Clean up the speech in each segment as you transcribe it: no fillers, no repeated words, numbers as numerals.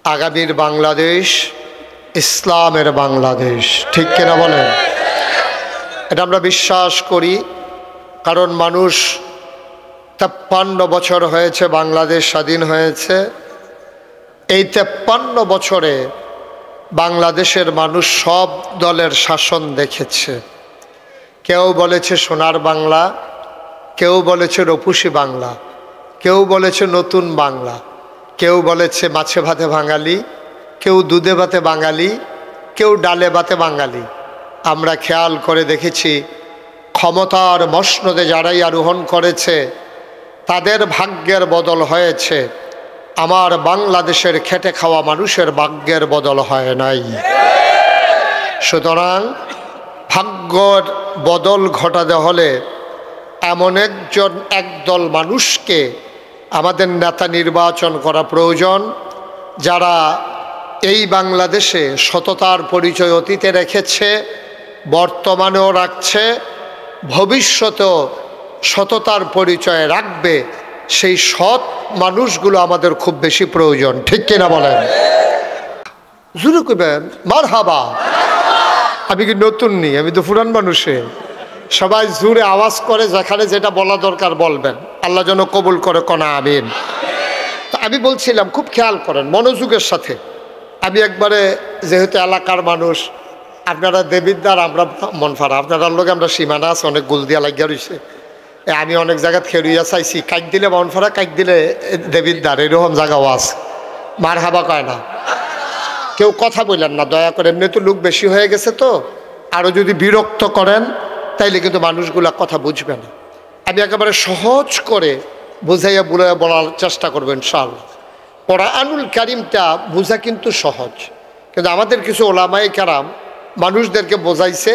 আগামীর বাংলাদেশ ইসলামের বাংলাদেশ, ঠিক কিনা বলেন? এটা আমরা বিশ্বাস করি, কারণ মানুষ 53 বছর হয়েছে বাংলাদেশ স্বাধীন হয়েছে। এই 53 বছরে বাংলাদেশের মানুষ সব দলের শাসন দেখেছে। কেউ বলেছে সোনার বাংলা, কেউ বলেছে রূপসী বাংলা, কেউ বলেছে নতুন বাংলা, কেউ বলেছে মাছে ভাতে বাঙালি, কেউ দুধে ভাতে বাঙালি, কেউ ডালে ভাতে বাঙালি। আমরা খেয়াল করে দেখেছি ক্ষমতার মসনদে যারাই আরোহণ করেছে তাদের ভাগ্যের বদল হয়েছে, আমার বাংলাদেশের খেটে খাওয়া মানুষের ভাগ্যের বদল হয় নাই। সুতরাং ভাগ্যর বদল ঘটাতে হলে এমন একদল মানুষকে আমাদের নেতা নির্বাচন করা প্রয়োজন, যারা এই বাংলাদেশে সততার পরিচয় অতীতে রেখেছে, বর্তমানেও রাখছে, ভবিষ্যতেও সততার পরিচয় রাখবে। সেই সৎ মানুষগুলো আমাদের খুব বেশি প্রয়োজন, ঠিক কিনা বলেন? জুরু কইবেন মারহাবা। আমি কি নতুন নি, আমি তো পুরান মানুষে। সবাই জোরে আওয়াজ করে, যেখানে যেটা বলা দরকার বলবেন। আল্লাহ যেন কবুল করে, কোনা আমিন। তা আমি বলছিলাম, খুব খেয়াল করেন মনোযোগের সাথে। আমি একবারে, যেহেতু এলাকার মানুষ, আপনারা দেবিদ্দার, আমরা মনফারা, আপনারা লোক আমরা সীমানা আছে, অনেক গুল দিয়া লাগিয়া রয়েছে। আমি অনেক জায়গায় খেরুইয়া চাইছি, কাইক দিলে মনফারা, কাইক দিলে দেবিদ্দার, এরকম জায়গাও আছে। মার হাবা কয় না, কেউ কথা বললেন না দয়া করে। এমনি তো লোক বেশি হয়ে গেছে, তো আরও যদি বিরক্ত করেন তাইলে কিন্তু মানুষগুলা কথা বুঝবে না। আমি একেবারে সহজ করে বুঝাইয়া বলার চেষ্টা করবো ইনশাআল্লাহ। কোরআনুল কারীমটা বোঝা কিন্তু সহজ, কিন্তু আমাদের কিছু ওলামায়ে কেরাম মানুষদেরকে বোঝাইছে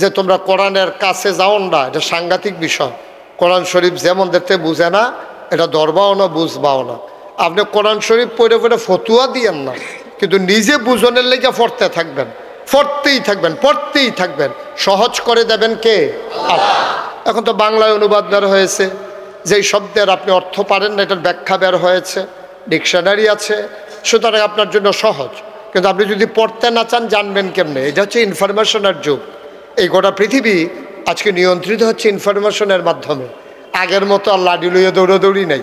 যে তোমরা কোরআনের কাছে যাও না, এটা সাংঘাতিক বিষয়। কোরআন শরীফ যেমন দেখতে বুঝে না, এটা ধরবাও না, বুঝবাও না। আপনি কোরআন শরীফ পড়ে পড়ে ফতুয়া দিয়েন না, কিন্তু নিজে বুঝনের লেগে পড়তে থাকবেন, পড়তেই থাকবেন, পড়তেই থাকবেন। সহজ করে দেবেন কে? আল্লাহ। এখন তো বাংলায় অনুবাদ বের হয়েছে, যেই শব্দের আপনি অর্থ পারেন না এটার ব্যাখ্যা বের হয়েছে, ডিকশনারি আছে, সুতরাং আপনার জন্য সহজ। কিন্তু আপনি যদি পড়তে না চান, জানবেন কেমনে? এটা হচ্ছে ইনফরমেশনের যুগ। এই গোটা পৃথিবী আজকে নিয়ন্ত্রিত হচ্ছে ইনফরমেশনের মাধ্যমে। আগের মতো আর লাডি লইয়া দৌড়াদৌড়ি নাই,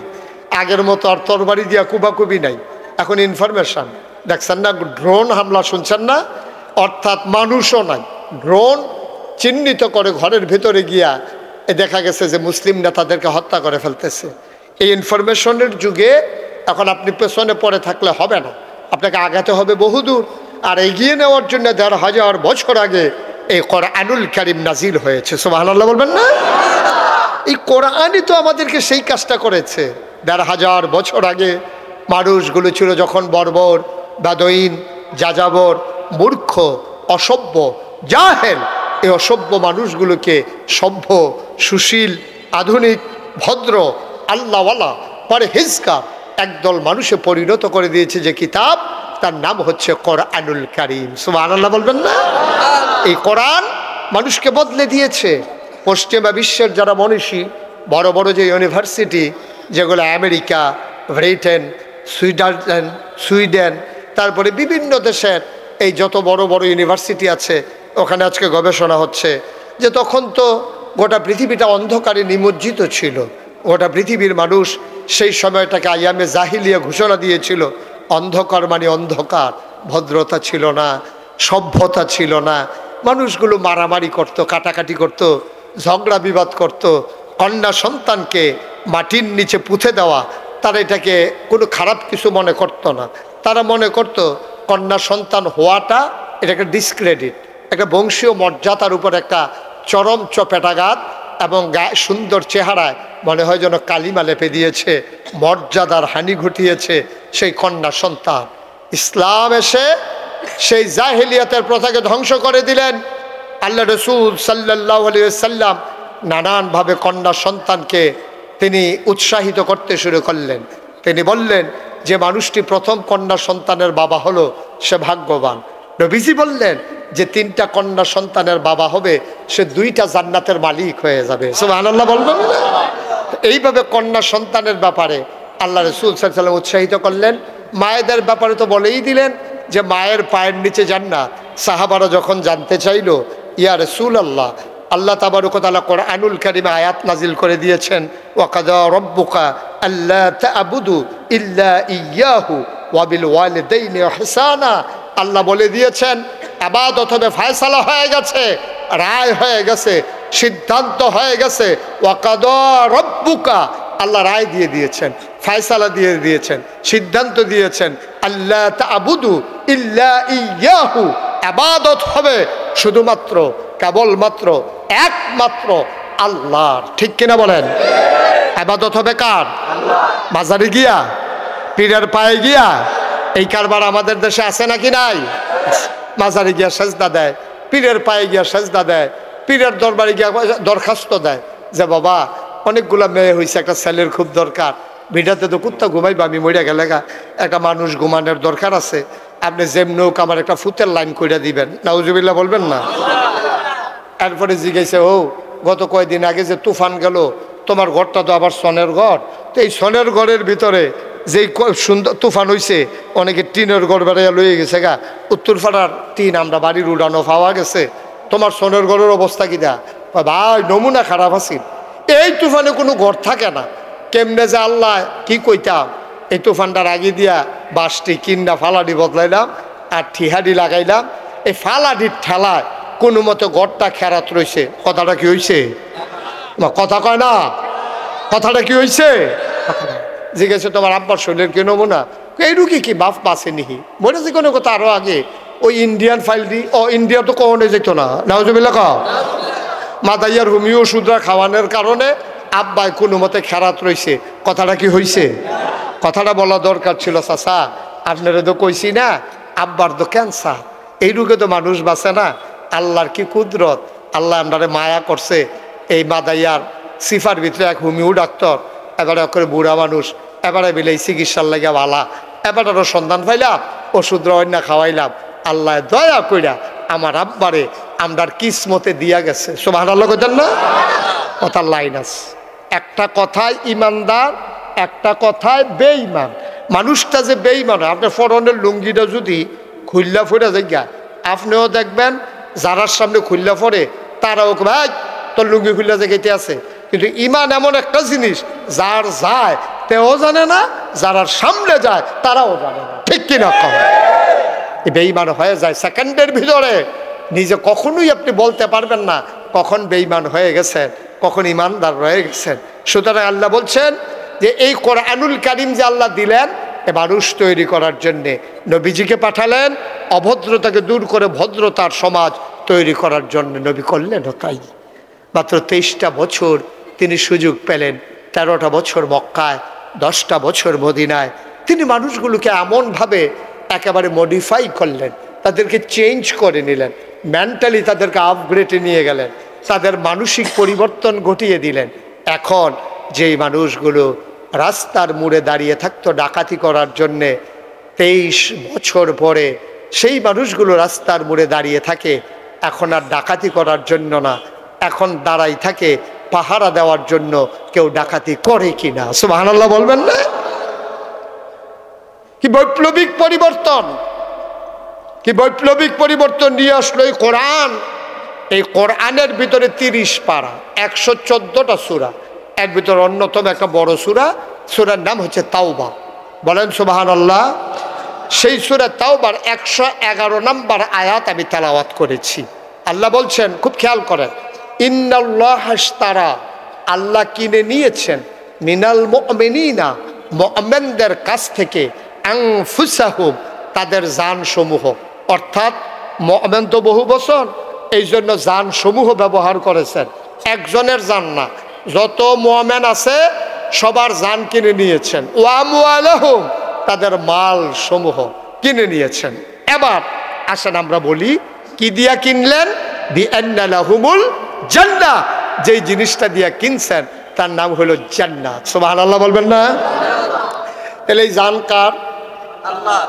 আগের মতো আর তরবারি দিয়া কুবাকুবি নাই। এখন ইনফরমেশন। দেখছেন না ড্রোন হামলা, শুনছেন না? অর্থাৎ মানুষও নাই, ড্রোন চিহ্নিত করে ঘরের ভেতরে গিয়া দেখা গেছে যে মুসলিম নেতাদেরকে হত্যা করে ফেলতেছে। এই ইনফরমেশনের যুগে এখন আপনি পেছনে পড়ে থাকলে হবে না, আপনাকে আগাতে হবে বহুদূর। আর এগিয়ে নেওয়ার জন্য ১,৫০০ বছর আগে এই কোরআনুল কারীম নাজিল হয়েছে। সুবহানাল্লাহ বলবেন না? এই কোরআনই তো আমাদেরকে সেই কাজটা করেছে। ১,৫০০ বছর আগে মানুষগুলো ছিল যখন বর্বর, বাদইন, যাযাবর, মূর্খ, অসভ্য, জাহেল, এই অসভ্য মানুষগুলোকে সভ্য, সুশীল, আধুনিক, ভদ্র, আল্লাহওয়ালা, পরহেজগার একদল মানুষে পরিণত করে দিয়েছে। যে কিতাব, তার নাম হচ্ছে কোরআনুল কারীম। সুবহানাল্লাহ বলবেন না? এই কোরআন মানুষকে বদলে দিয়েছে। পশ্চিমা বিশ্বের যারা মনীষী, বড় বড় যে ইউনিভার্সিটি, যেগুলো আমেরিকা, ব্রিটেন, সুইডেন, তারপরে বিভিন্ন দেশের এই যত বড় বড় ইউনিভার্সিটি আছে, ওখানে আজকে গবেষণা হচ্ছে যে তখন তো গোটা পৃথিবীটা অন্ধকারে নিমজ্জিত ছিল। গোটা পৃথিবীর মানুষ সেই সময়টাকে আইয়ামে জাহিলিয়া ঘোষণা দিয়েছিল। অন্ধকার মানে অন্ধকার, ভদ্রতা ছিল না, সভ্যতা ছিল না। মানুষগুলো মারামারি করত, কাটাকাটি করত, ঝগড়া বিবাদ করত। কন্যা সন্তানকে মাটির নিচে পুঁতে দেওয়া, তারা এটাকে কোনো খারাপ কিছু মনে করত না। তারা মনে করত কন্যা সন্তান হওয়াটা এটাকে ডিসক্রেডিট, একটা বংশীয় মর্যাদার উপর একটা চরম চপেটাঘাত, এবং সুন্দর চেহারায় মনে হয় যেন কালিমা লেপে দিয়েছে, মর্যাদার হানি ঘটিয়েছে সেই কন্যা সন্তান। ইসলাম এসে সেই জাহেলিয়াতের প্রথাকে ধ্বংস করে দিলেন। আল্লাহ রসুল সাল্লাল্লাহু আলাইহি ওয়াসাল্লাম নানানভাবে কন্যা সন্তানকে তিনি উৎসাহিত করতে শুরু করলেন। তিনি বললেন যে মানুষটি প্রথম কন্যা সন্তানের বাবা হলো, সে ভাগ্যবান। নবীজি বললেন যে 3টা কন্যা সন্তানের বাবা হবে, সে 2টা জান্নাতের মালিক হয়ে যাবে। সুবহানাল্লাহ বলবেন না? এইভাবে কন্যা সন্তানের ব্যাপারে আল্লাহ রাসূল সাল্লাল্লাহু আলাইহি ওয়াসাল্লাম উৎসাহিত করলেন। মায়েদের ব্যাপারে তো বলেই দিলেন যে মায়ের পায়ের নিচে জান্নাত। সাহাবারা যখন জানতে চাইল, ইয়া রাসূলুল্লাহ, আল্লাহ তাবারক ওয়া তাআলা কোরআনুল কারীমে আয়াত নাজিল করে দিয়েছেন, ওয়া কাযা রাব্বুকা আল্লা তা'বুদু ইল্লা ইয়্যাহু ওয়া বিল ওয়ালিদাইনি ইহসানা। আল্লাহ বলে দিয়েছেন ইবাদত হবে, ফয়সালা হয়ে গেছে, রায় হয়ে গেছে, সিদ্ধান্ত হয়ে গেছে। ওয়া কাযা রাব্বুকা, আল্লাহ রায় দিয়ে দিয়েছেন, ফয়সালা দিয়ে দিয়েছেন, সিদ্ধান্ত দিয়েছেন, আল্লা তা'বুদু ইল্লা ইয়্যাহু, ইবাদত হবে শুধুমাত্র, কেবলমাত্র, একমাত্র আল্লাহর। ঠিক কিনা বলেন? ইবাদত হবে কার? মাজারে গিয়া, পীরের পায়ে গিয়া? এই কারবার আমাদের দেশে আছে নাকি নাই? মাজারে গিয়া সেজদা দেয়, পীরের পায়ে গিয়া সেজদা দেয়, পীরের দরবারে গিয়া দরখাস্ত দেয় যে বাবা অনেকগুলা মেয়ে হয়েছে, একটা ছেলের খুব দরকার, ভিটাতে তো কুত্তা ঘুমাইবা, আমি মরিয়া গেলে একটা মানুষ ঘুমানোর দরকার আছে, আপনি যেমনি হোক আমার একটা ফুতের লাইন কইরা দিবেন। নাউজুবিল্লাহ বলবেন না? এরপরে জিজ্ঞাসা, ও গত কয়েকদিন আগে যে তুফান গেল, তোমার ঘরটা তো আবার সনের ঘর, তো এই সনের ঘরের ভিতরে যেই সুন্দর তুফান হয়েছে, অনেকে টিনের ঘর বেড়াইয়া লইয়ে গেছে গা, উত্তরপাড়ার টিন আমরা বাড়ির উড়ানো পাওয়া গেছে, তোমার সনের ঘরের অবস্থা কি দা? ভাই নমুনা খারাপ আছে, এই তুফানে কোনো ঘর থাকে না। কেমনে যে আল্লাহ কি কইতাম, এই তুফানটার আগে দিয়া বাসটি কিন্না ফালাডি বদলাইলাম আর ঠিহাডি লাগাইলাম, এই ফালাডির ঠেলায় কোনো মতো ঘরটা খেরাত রয়েছে। কথাটা কি হয়েছে? কথা কয় না, কথাটা কি হয়েছে? জিজ্ঞেস তোমার আব্বার শরীরের কি নমুনা? এই রুগী কি বাপ বাসে নিহি, মনে যে কোনো কথা আরো আগে ওই ইন্ডিয়ান ফাইল দি, ও ইন্ডিয়া তো কখনো যেত না। নাউজুবিল্লাহ কও। মাদাইয়ার হোমিও ওষুধরা খাওয়ানোর কারণে আব্বাই কোনো মতে খেরাত রয়েছে। কথাটা কি হয়েছে? কথাটা বলা দরকার ছিল। চাচা আপনারা তো কইছি না, আব্বার তো ক্যান্সার, এই রোগে তো মানুষ বাঁচে না। আল্লাহর কি কুদরত, আল্লাহ আপনারে মায়া করছে। এই মাদাইয়ার সিফার ভিতরে এক হোমিও ডাক্তার, এবারে করে বুড়া মানুষ, এবারে বিলে চিকিৎসার লাগে ভালা, এবারেরও সন্ধান পাইলাম, ওষুধ অন্য খাওয়াইলাম, আল্লাহ দয়া কইরা আমার আব্বারে আমরার কিসমতে দিয়া গেছে। সুবহানাল্লাহ কইতেন না? কথার লাইন আছে, একটা কথায় ইমানদার, একটা কথায় বেঈমান। মানুষটা যে বেঈমান, আপনার ফরনের লুঙ্গিটা যদি খুল্লা ফুরা যায়, আপনিও দেখবেন যারার সামনে খুল্লা ফরে তারাও ভাই তোর লুঙ্গি খুল্লা জায়গাতে আছে। কিন্তু ইমান এমন একটা জিনিস, যার যায় তেও জানে না, যারার সামনে যায় তারাও জানে না। ঠিক কিনা কম? বেঈমান হয়ে যায় সেকেন্ডের ভিতরে। নিজে কখনোই আপনি বলতে পারবেন না কখন বেঈমান হয়ে গেছেন, কখন ইমানদার রয়ে গেছেন। সুতরাং আল্লাহ বলছেন যে এই কোরআনুল কারীম যে আল্লাহ দিলেন এ মানুষ তৈরি করার জন্যে, নবীজিকে পাঠালেন অভদ্রতাকে দূর করে ভদ্রতার সমাজ তৈরি করার জন্য। নবী করলেন তাই। মাত্র 23টা বছর তিনি সুযোগ পেলেন, 13টা বছর মক্কায়, 10টা বছর মদিনায়। তিনি মানুষগুলোকে এমনভাবে একেবারে মডিফাই করলেন, তাদেরকে চেঞ্জ করে নিলেন, মেন্টালি তাদেরকে আপগ্রেডে নিয়ে গেলেন, তাদের মানসিক পরিবর্তন ঘটিয়ে দিলেন। এখন যেই মানুষগুলো রাস্তার মোড়ে দাঁড়িয়ে থাকতো ডাকাতি করার জন্যে, 23 বছর পরে সেই মানুষগুলো রাস্তার মোড়ে দাঁড়িয়ে থাকে এখন আর ডাকাতি করার জন্য না, এখন দাঁড়াই থাকে পাহারা দেওয়ার জন্য কেউ ডাকাতি করে কিনা। সুবহানাল্লাহ বলবেন না? কি বৈপ্লবিক পরিবর্তন, কি বৈপ্লবিক পরিবর্তন নিয়ে আসলো এই কোরআন। এই কোরআনের ভিতরে 30 পারা, 114টা সূরা, এর ভিতরে অন্যতম একটা বড় সূরা, সূরার নাম হচ্ছে তাওবা। বলেন সুবহানাল্লাহ। সেই সূরা তাওবার 111 নম্বর আয়াত আমি তেলাওয়াত করেছি। আল্লাহ বলছেন, খুব খেয়াল করেন, ইন্নাল্লাহা ইশতারা, আল্লাহ কিনে নিয়েছেন, মিনাল মুমিনিনা, মুমিনদের কাছ থেকে, আনফুসাহুম, তাদের জানসমূহ। অর্থাৎ মুমিন তো বহু বচন, এই জন্য জানসমূহ ব্যবহার করেছেন, একজনের জান না, যত মুমিন আছে সবার জান কিনে নিয়েছেন। ওয়া আমওয়ালাহুম, তাদের মাল সমূহ কিনে নিয়েছেন। এবার আসেন আমরা বলি কি দিয়া কিনলেন? বিআন্না লাহুমুল জান্নাহ, যেই জিনিসটা দিয়া কিনছেন তার নাম হলো জান্নাত। সুবহানাল্লাহ বলবেন না? তাহলে এই জান কার? আল্লাহ।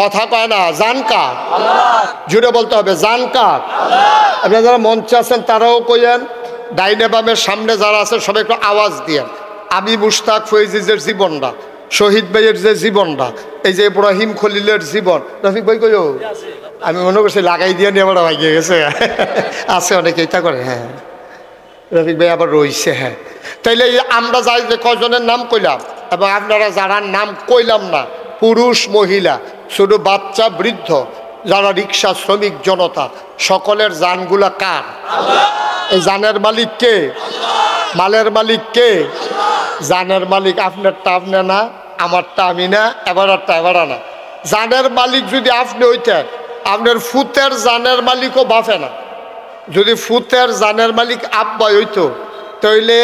কথা কয় না, জান কার? আল্লাহ। জুড়ে বলতে হবে, জান কার? আল্লাহ। আপনারা যারা মঞ্চে আছেন তারাও কইেন, ডাইনে বামের সামনে যারা আছেন সবাই একটু আওয়াজ দিয়েন। আমি মুশতাক ফৈজিজের জীবনটা, শহীদ ভাইয়ের যে জীবনটা, এই যে ইব্রাহিম খলিলের জীবন, রফিক ভাই কইও, আমি মনে করছি লাগাই দিয়ে নিয়ে আবার ভাগিয়ে গেছে। আছে অনেকে এটা করে। হ্যাঁ রফিক ভাই আবার রইছে। হ্যাঁ তাইলে আমরা যাই যে কজনের নাম কইলাম এবং আপনারা যারা নাম কইলাম না, পুরুষ মহিলা শুধু বাচ্চা বৃদ্ধ যারা রিক্সা শ্রমিক জনতা, সকলের জানগুলা কার? এই জানের মালিক কে? মালের মালিক কে? জানের মালিক আপনারটা আপনি না, আমারটা আমি না, এবারটা এবারা না। জানের মালিক যদি আপনি হইতেন, আপনার ফুতের জানের মালিকও বাফে না। যদি ফুতের জানের মালিক আব্বাই হইতো তাইলে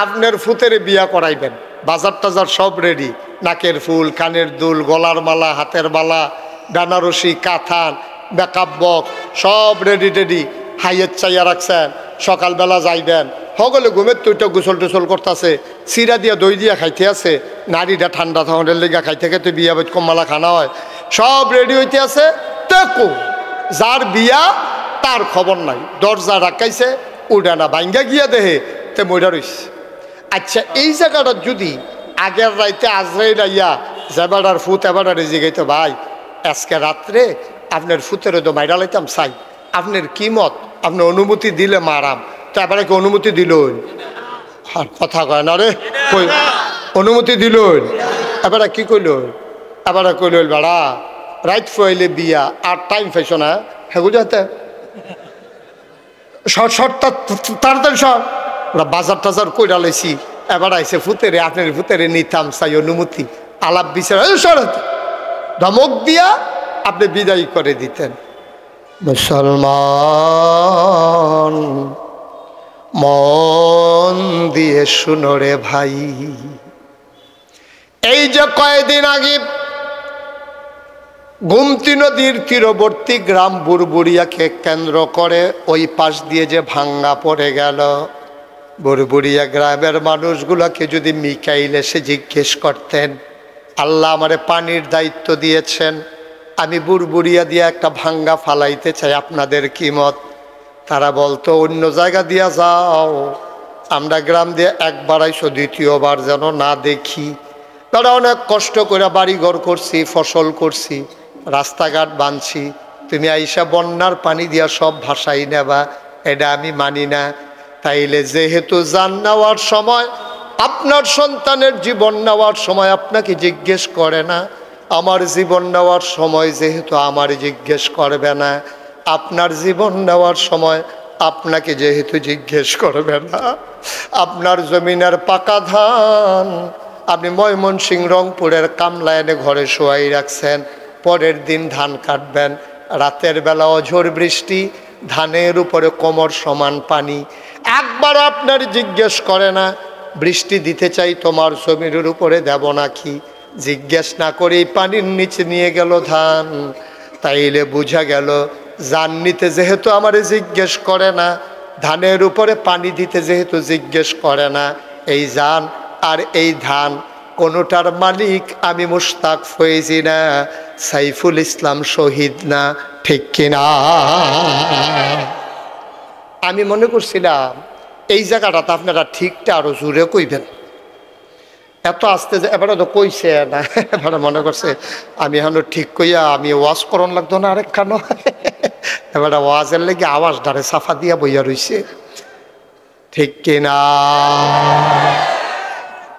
আপনার ফুতের বিয়া করাইবেন। বাজার টাজার সব রেডি, নাকের ফুল, কানের দুল, গলার মালা, হাতের মালা, বেনারসি, কাথান, মেকআপ বক্স সব রেডি টেডি হাইয়ের চাইয়া রাখছেন। সকালবেলা যাইবেন, সকলে ঘুমের তুইটা গোসল টোসল করতেছে, চিরা দিয়া দই দিয়া খাইতে আছে, নারীটা ঠান্ডা থাউনের লেগা খাইতে খাইতে বিয়া বাজ কমালা খানা হয়, সব রেডি হইতে আছে। দেখো যার বিয়া তার খবর নাই, দরজা রাখাইছে উঠে না, ভাঙ্গা গিয়া দেহে তে মইরা রইছে। আচ্ছা এই জায়গাটা যদি আগের রাইতে আজরাই রাইয়া যেবাডার ফুত এবাডার জিগাইতো, ভাই আজকে রাত্রে আপনার ফুতের তো মাইরা লাইতাম চাই, আপনার কি মত? আপনি অনুমতি দিলে মারাম। তো এবারে কি অনুমতি দিল? আর কথা কয় না রে, কই অনুমতি দিল? এবারে কি কইল? এবারে কইল বেড়া রাইত ফইলে বিয়া আর টাইম পাইছ না, হ্যাঁ বুঝাতে শর্টটা তাড়াতাড়ি সর। ওরা বাজার টাজার কইরা লাইছি, এবার আইসে ফুতেরে, আপনার ফুতেরে নিতাম চাই অনুমতি, আলাপ বিচার সরাতে ধমক দিয়া আপনি বিদায় করে দিতেন। মুসলমান মন দিয়ে শুনো রে ভাই, এই যে কয়েকদিন আগে গোমতী নদীর তীরবর্তী গ্রাম বুড়বুড়িয়াকে কেন্দ্র করে ওই পাশ দিয়ে যে ভাঙ্গা পড়ে গেল, বুড়বুড়িয়া গ্রামের মানুষগুলোকে যদি মিকাইল এসে জিজ্ঞেস করতেন, আল্লাহ আমারে পানির দায়িত্ব দিয়েছেন, আমি বুড়বুড়িয়া দিয়ে একটা ভাঙ্গা ফালাইতে চাই, আপনাদের কি মত? তারা বলতো অন্য জায়গা দিয়া যাও, আমরা গ্রাম দিয়ে একবার আইসো, দ্বিতীয়বার যেন না দেখি। তারা অনেক কষ্ট করে বাড়িঘর করছি, ফসল করছি, রাস্তাঘাট বাঁধছি, তুমি আইসা বন্যার পানি দিয়া সব ভাসাই নেবা, এটা আমি মানি না। তাইলে যেহেতু জান নেওয়ার সময়, আপনার সন্তানের জীবন নেওয়ার সময় আপনাকে জিজ্ঞেস করে না, আমার জীবন নেওয়ার সময় যেহেতু আমার জিজ্ঞেস করবে না, আপনার জীবন নেওয়ার সময় আপনাকে যেহেতু জিজ্ঞেস করবে না, আপনার জমিনের পাকা ধান আপনি ময়মনসিংহ রংপুরের কামলা এনে ঘরে শোয়াই রাখছেন, পরের দিন ধান কাটবেন, রাতের বেলা অঝোর বৃষ্টি, ধানের উপরে কোমর সমান পানি, একবার আপনার জিজ্ঞেস করে না বৃষ্টি দিতে চাই তোমার জমির উপরে দেব নাকি, জিজ্ঞেস না করেই পানির নিচে নিয়ে গেল ধান। তাইলে বুঝা গেল জান নিতে যেহেতু আমারে জিজ্ঞেস করে না, ধানের উপরে পানি দিতে যেহেতু জিজ্ঞেস করে না, এই জান আর এই ধান কোনোটার মালিক আমি মুশতাক ফয়েজি না, সাইফুল ইসলাম শহীদ না, ঠিক কিনা? আমি মনে করছিলাম এই জায়গাটাতে আপনারা ঠিকটা আরো জোরে কইবেন, এত আসতে যে এবারে তো কইছে না, এবারে মনে করছে আমি এখন ঠিক কইয়া আমি ওয়াজ করন লাগতো না আরেকখানো, এবারে ওয়াজের লেগে আওয়াজ ডারে সাফা দিয়া বইয়া রইছে, ঠিক কিনা?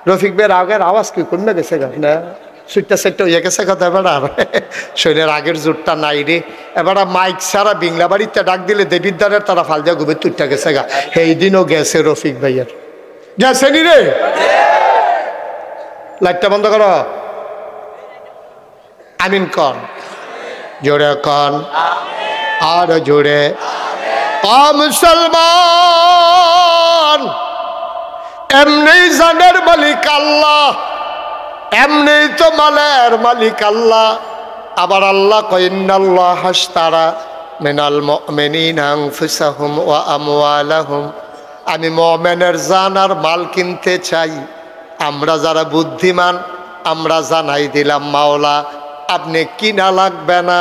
রফিক ভাইয়ের আগের আওয়াজ কি কমে গেছে গা না, সুইটটা সেটটা হইয়া গেছে কথা, এবার আর শরীরের আগের জোরটা নাই রে। এবার মাইক ছাড়া বিংলা বাড়িতে ডাক দিলে দেবিদ্দারের তারা ফাল দিয়া ঘুমে তুইটা গেছে গা, সেই দিনও গেছে রফিক ভাইয়ের, গেছে নি রে? লাইটটা বন্ধ করো, আমিন কন, জোরে কন, আর জোরে। মুসলমান এমনি জানের মালিক আল্লাহ, এমনি তো মালের মালিক আল্লাহ। আবার আল্লাহ কয় ইন্নাল্লাহ হাশতারা মিনাল মুমিনিনা আনফুসাহুম ওয়া আমওয়ালাহুম, আমি মুমিনের জান আর মাল কিনতে চাই। আমরা যারা বুদ্ধিমান আমরা জানাই দিলাম মাওলা আপনি কিনা লাগবে না,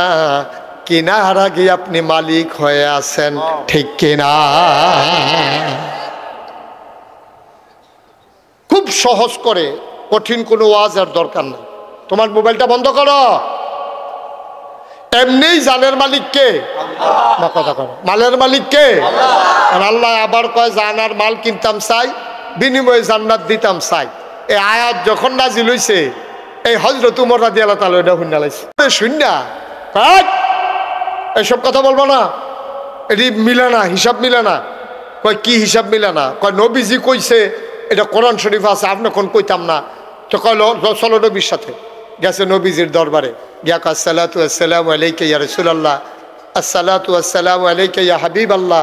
কিনার আগে আপনি মালিক হয়ে আছেন, ঠিক কিনা? খুব সহজ করে, কঠিন কোনো ওয়াজের দরকার নেই, তোমার মোবাইলটা বন্ধ করো। এমনিই জানের মালিক কে? কথা করো, মালের মালিক কে? আর আল্লাহ আবার কয় জানার মাল কিনতাম চাই, বিনিময়ে জান্নাত দিতাম চাই। এই আয়াত যখন নাজিল হইছে, এই হযরত উমর রাদিয়াল্লাহু তাআলা এটা শুনে লাইছে। শুননা এইসব কথা বলবো না, এটি মিলে না, হিসাব মিলে না। কয় কি হিসাব মিলে না? কয় নবীজি কইছে, এটা কোরআন শরীফ আছে, আপনি কোন কইতাম না। তো কইল চলো নবীর সাথে। গেছে নবীজির দরবারে, গিয়া কয় আসসালাতু আসসালামু আলাইকা ইয়া রাসূলুল্লাহ, আসসালাতু আসসালামু আলাইকা ইয়া হাবিবাল্লাহ,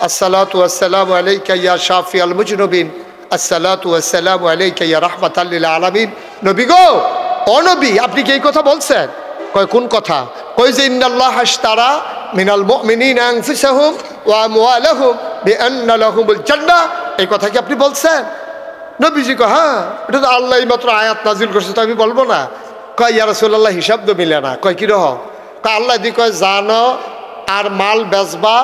আসসালাতু আসসালামু আলাইকা ইয়া শাফিআল মুজনুবিন, আসসালাতু আসসালামু আলাইকা ইয়া রাহমাতাল লিল আলামিন। নবী গো, ও নবী, আপনি কি এই কথা বলছেন? কয় কোন কথা? কই যে ইন্নাল্লাহা আশতারা মিনাল মুমিনিনা আনফুসাহুম ওয়া আমওয়ালাহুম বিআন্না লাহুমুল জান্নাহ। এই কথা কি আপনি বলছেন? নবীজি কয় হ্যাঁ, এটা তো আল্লাহ মাত্র আয়াত নাজিল করছে, তো আমি বলবো না। কয় ইয়া রাসূলুল্লাহ, হিসাব তো মিলে না। কয় কি রকম? কয় আল্লাহ দি কয় জানো আর মাল বেচবা,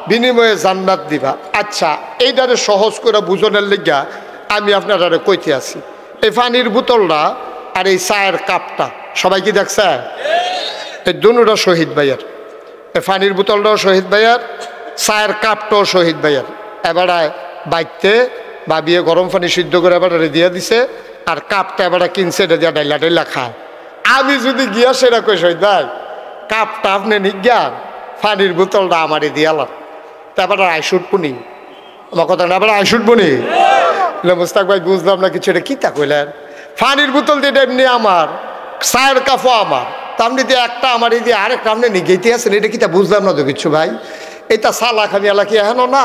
বিনিময়ে জান্নাত দিবা। আচ্ছা, এইটারে সহজ করে বুঝনের লিগা আমি আপনারা কইতে আছি। এই পানির বোতলটা আর এই চায়ের কাপটা সবাই কি দেখছে? এই দুটোটা শহীদ ভাইয়ার। এই পানির বোতলটাও শহীদ ভাইয়ার, চায়ের কাপটাও শহীদ ভাইয়ার। এবারে বাইতে ভাবিয়ে গরম পানি সিদ্ধ করে এবারে দিয়ে দিছে, আর কাপটা এবারে কিনছে, এটা দিয়ে ডাইলা ডাইলা খায়। আমি যদি গিয়া সেটা কই শহীদ ভাই, কাপটা আপনি নিজ্ঞান, পানির বোতলটা আমারই দিয়ালাম, তারপরে আইসুট পুনি আমার কথা না, আবার আইসুট পুনি। মুস্তাক ভাই বুঝলাম না কিছু, এটা কি তা কইলেন? পানির বোতল দিয়ে এমনি আমার, চায়ের কাপও আমার, তা আপনি দিয়ে একটা আমার এই দিয়ে আরেকটা আপনি নিগেইতে আছেন, এটা কি তা বুঝলাম না তো কিছু ভাই। এটা সালাক আমি এলাকি এখনো না।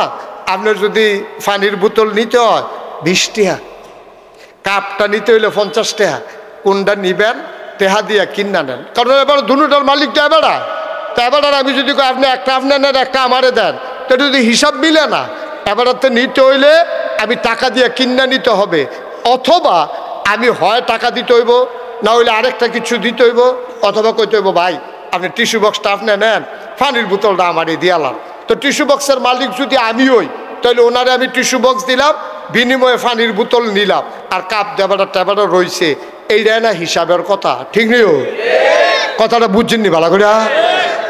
আপনার যদি পানির বোতল নিতে হয় 20 টাকা, কাপটা নিতে হইলে 50 টাকা, কোনটা নিবেন টেহা দিয়া কিনা নেন, কারণ এবার দুটার মালিকটা এবারা। তা এবার আমি যদি আপনি একটা আপনি নেন, একটা আমারে দেন, তো যদি হিসাব মিলে না। এবারতে নিতে হইলে আমি টাকা দিয়ে কিনা নিতে হবে, অথবা আমি হয় টাকা দিতে হইব, না হইলে আরেকটা কিছু দিতে হইব, অথবা কইতে হইব ভাই আপনি টিস্যু বক্সটা আপনি নেন, পানির বোতলটা আমারই দিয়ালাম। তো টিস্যু বক্সের মালিক যদি আমি হই, তাহলে ওনারে আমি টিস্যু বক্স দিলাম, বিনিময়ে পানির বোতল নিলাম, আর কাপ দেবাটা টেবাটা রয়েছে। এইটাই না হিসাবের কথা, ঠিক নেই? কথাটা বুঝছেননি ভালো করে?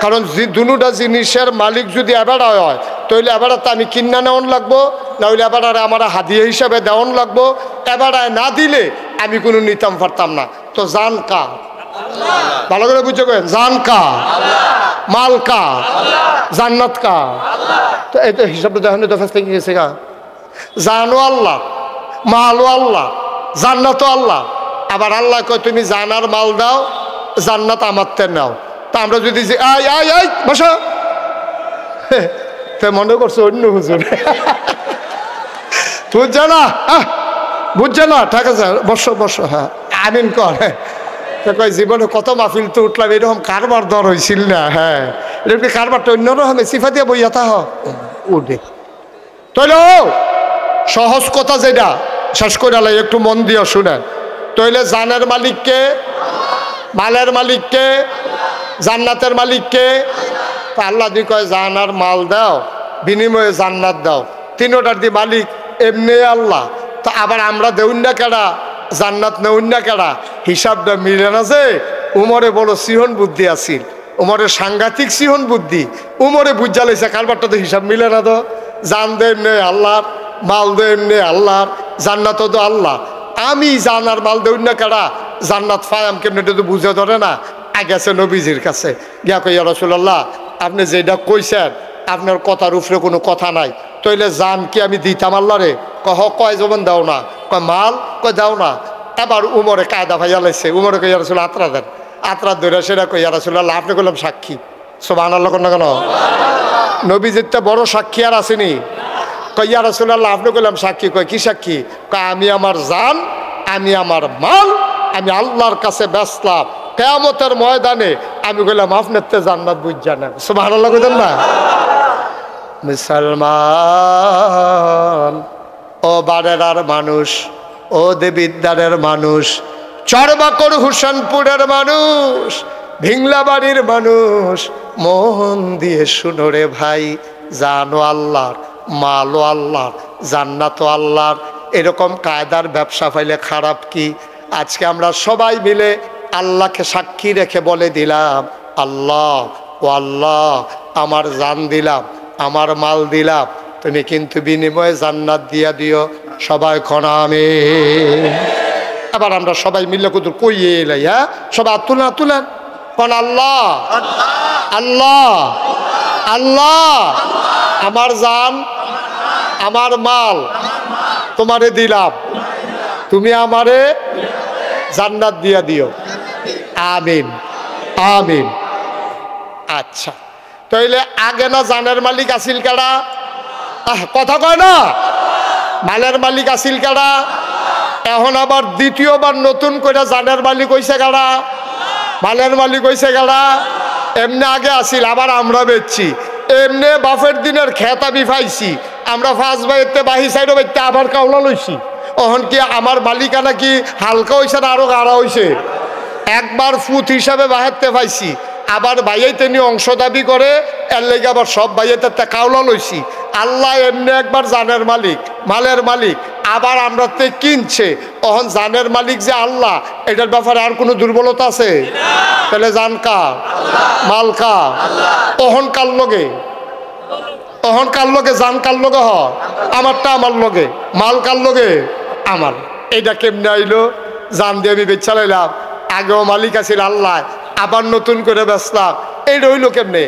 কারণ দুটা জিনিসের মালিক যদি এবারা হয়, তাহলে এবারাতে আমি কিনা নেওয়ান লাগবো, না হইলে এবারে আমার হাদিয়া হিসাবে দেওয়ান লাগবো। এবারায় না দিলে আমি কোনো নিতাম পারতাম না। তো জান কা, ভালো করে বুঝতে পারেন, জান কা, মাল কা, জান্নাত কা। তো এই তো হিসাবটা দেখেন তো ফেসলে কি গেছে গা। জানো আল্লাহ, মালও আল্লাহ, জান্নাতও আল্লাহ। আবার আল্লাহ কয় তুমি জানার মাল দাও, জান্নাত আমার তে নাও। তা আমরা যদি যে আয় আয় আয় বসো, তো মনে করছো অন্য হুজুর, বুঝছে না, বুঝছে না, ঠিক আছে বসো বসো, হ্যাঁ আমিন কর। কয় জীবনে কত মাহফিল তো উঠলাম, এরকম কারবার দর হয়েছিল না। হ্যাঁ, এরকম কারবারটা অন্যরকম সিফা দিয়ে বইয়া তা উঠে। তাইলে সহজ কথা যেটা শেষ করে আলাই, একটু মন দিয়ে শুনেন। তাইলে জানের মালিককে, মালের মালিককে, জান্নাতের মালিককে। তা আল্লাহ দি কয় জানার মাল দাও, বিনিময়ে জান্নাত দাও। তিনোটার দি মালিক এমনি আল্লাহ। তো আবার আমরা দেউন না কেডা, জান্নাত নেউন না কেডা, হিসাবটা মিলে না। যে উমরে বড় সিহন বুদ্ধি আছিল, উমরের সাংঘাতিক সিহন বুদ্ধি। উমরে বুঝা লাইছে কারবারটা তো হিসাব মিলে না। তো জান দে এমনি আল্লাহর, মাল দে এমনি আল্লাহর, জান্নাত তো আল্লাহ। আমি জানার মাল দেউন না কেডা, জান্নাত ফায়াম কেমনি, এটা তো বুঝে ধরে না। গেছে নবীজির কাছে, গিয়া কই ইয়া রাসূলুল্লাহ, আপনি যেটা কইছেন আপনার কথার উপরে কোনো কথা নাই, তাইলে জান কি আমি দিতাম আল্লাহরে? কয় জবান দাও না, কয় মাল, কয় দাও না। এবার উমরে কায়দা ভাইয়া লাইছে, উমরে কই ইয়া রাসূলুল্লাহ আত্রা দেন, আত্রা ধরে সেটা কই ইয়া রাসূলুল্লাহ আপনি কইলাম সাক্ষী। সুবহানাল্লাহ কোন না কেন? নবীজির তো বড় সাক্ষী আর আসেনি। কই ইয়া রাসূলুল্লাহ আপনি কইলাম সাক্ষী। কয় কি সাক্ষী? কয় আমি আমার জান, আমি আমার মাল আমি আল্লাহর কাছে বেচলাম, কিয়ামতের ময়দানে আমি কইলাম আপনার তে জান্নাত বুঝা না। সুবহানাল্লাহ কইতেন না? মুসলমান ও বারেরার মানুষ, ও দেবিদ্বারের মানুষ, চরবাকর হুসেনপুরের মানুষ, ভিংলাবাড়ির মানুষ, মন দিয়ে শুনো রে ভাই, জানো আল্লাহর, মালও আল্লাহর, জান্নাতও আল্লাহর। এরকম কায়দার ব্যবসা পাইলে খারাপ কি? আজকে আমরা সবাই মিলে আল্লাহকে সাক্ষী রেখে বলে দিলাম, আল্লাহ ও আল্লাহ, আমার জান দিলাম, আমার মাল দিলাম, তুমি কিন্তু বিনিময়ে জান্নাত দিয়া দিও। সবাই কোন আমিন। এবার আমরা সবাই মিলে কুদু কইয়ে এলাই, হ্যাঁ সবাই তুলেন তুলেন কোন আল্লাহ আল্লাহ আল্লাহ, আমার জান আমার মাল তোমারে দিলাম, তুমি আমারে জান্নাত দিয়া দিও। আমিন আমিন। আচ্ছা, তাইলে আগে না জানের মালিক আসিল কারা? কথা কয় না, মালের মালিক আসিল কারা? এখন আবার দ্বিতীয়বার নতুন করে জানের মালিক হইছে কারা? মালের মালিক হইছে কারা? এমনি আগে আসিল, আবার আমরা বেচছি। এমনি বাফের দিনের খেত আমি পাইছি, আমরা ফার্স্ট বাইতে বাহি সাইডও বাইতে আবার কাউলা লইছি। এখন কি আমার মালিকানা কি হালকা হয়েছে না আরো গাড়া হয়েছে? একবার ফুট হিসাবে বাহাতে পাইছি, আবার বাইয়াইতে নিয়ে অংশ দাবি করে, এর লেগে আবার সব বাইয়াতে কাউলা লইছি। আল্লাহ এমনি একবার জানের মালিক মালের মালিক, আবার আমরা তে কিনছে। তখন জানের মালিক যে আল্লাহ, এটার ব্যাপারে আর কোনো দুর্বলতা আছে? তাহলে জান কার, মাল কার? তখন কার লগে, তখন কার লগে? জান কার লগে হয়? আমারটা আমার লগে, মাল কার লগে? আমার। এইটা কেমনে আইলো? জান দিয়ে আমি বেচা লাইলাম, আগেও মালিক আছিল আল্লাহ, আবার নতুন করে বেচলাম। এই রইল কেমনে?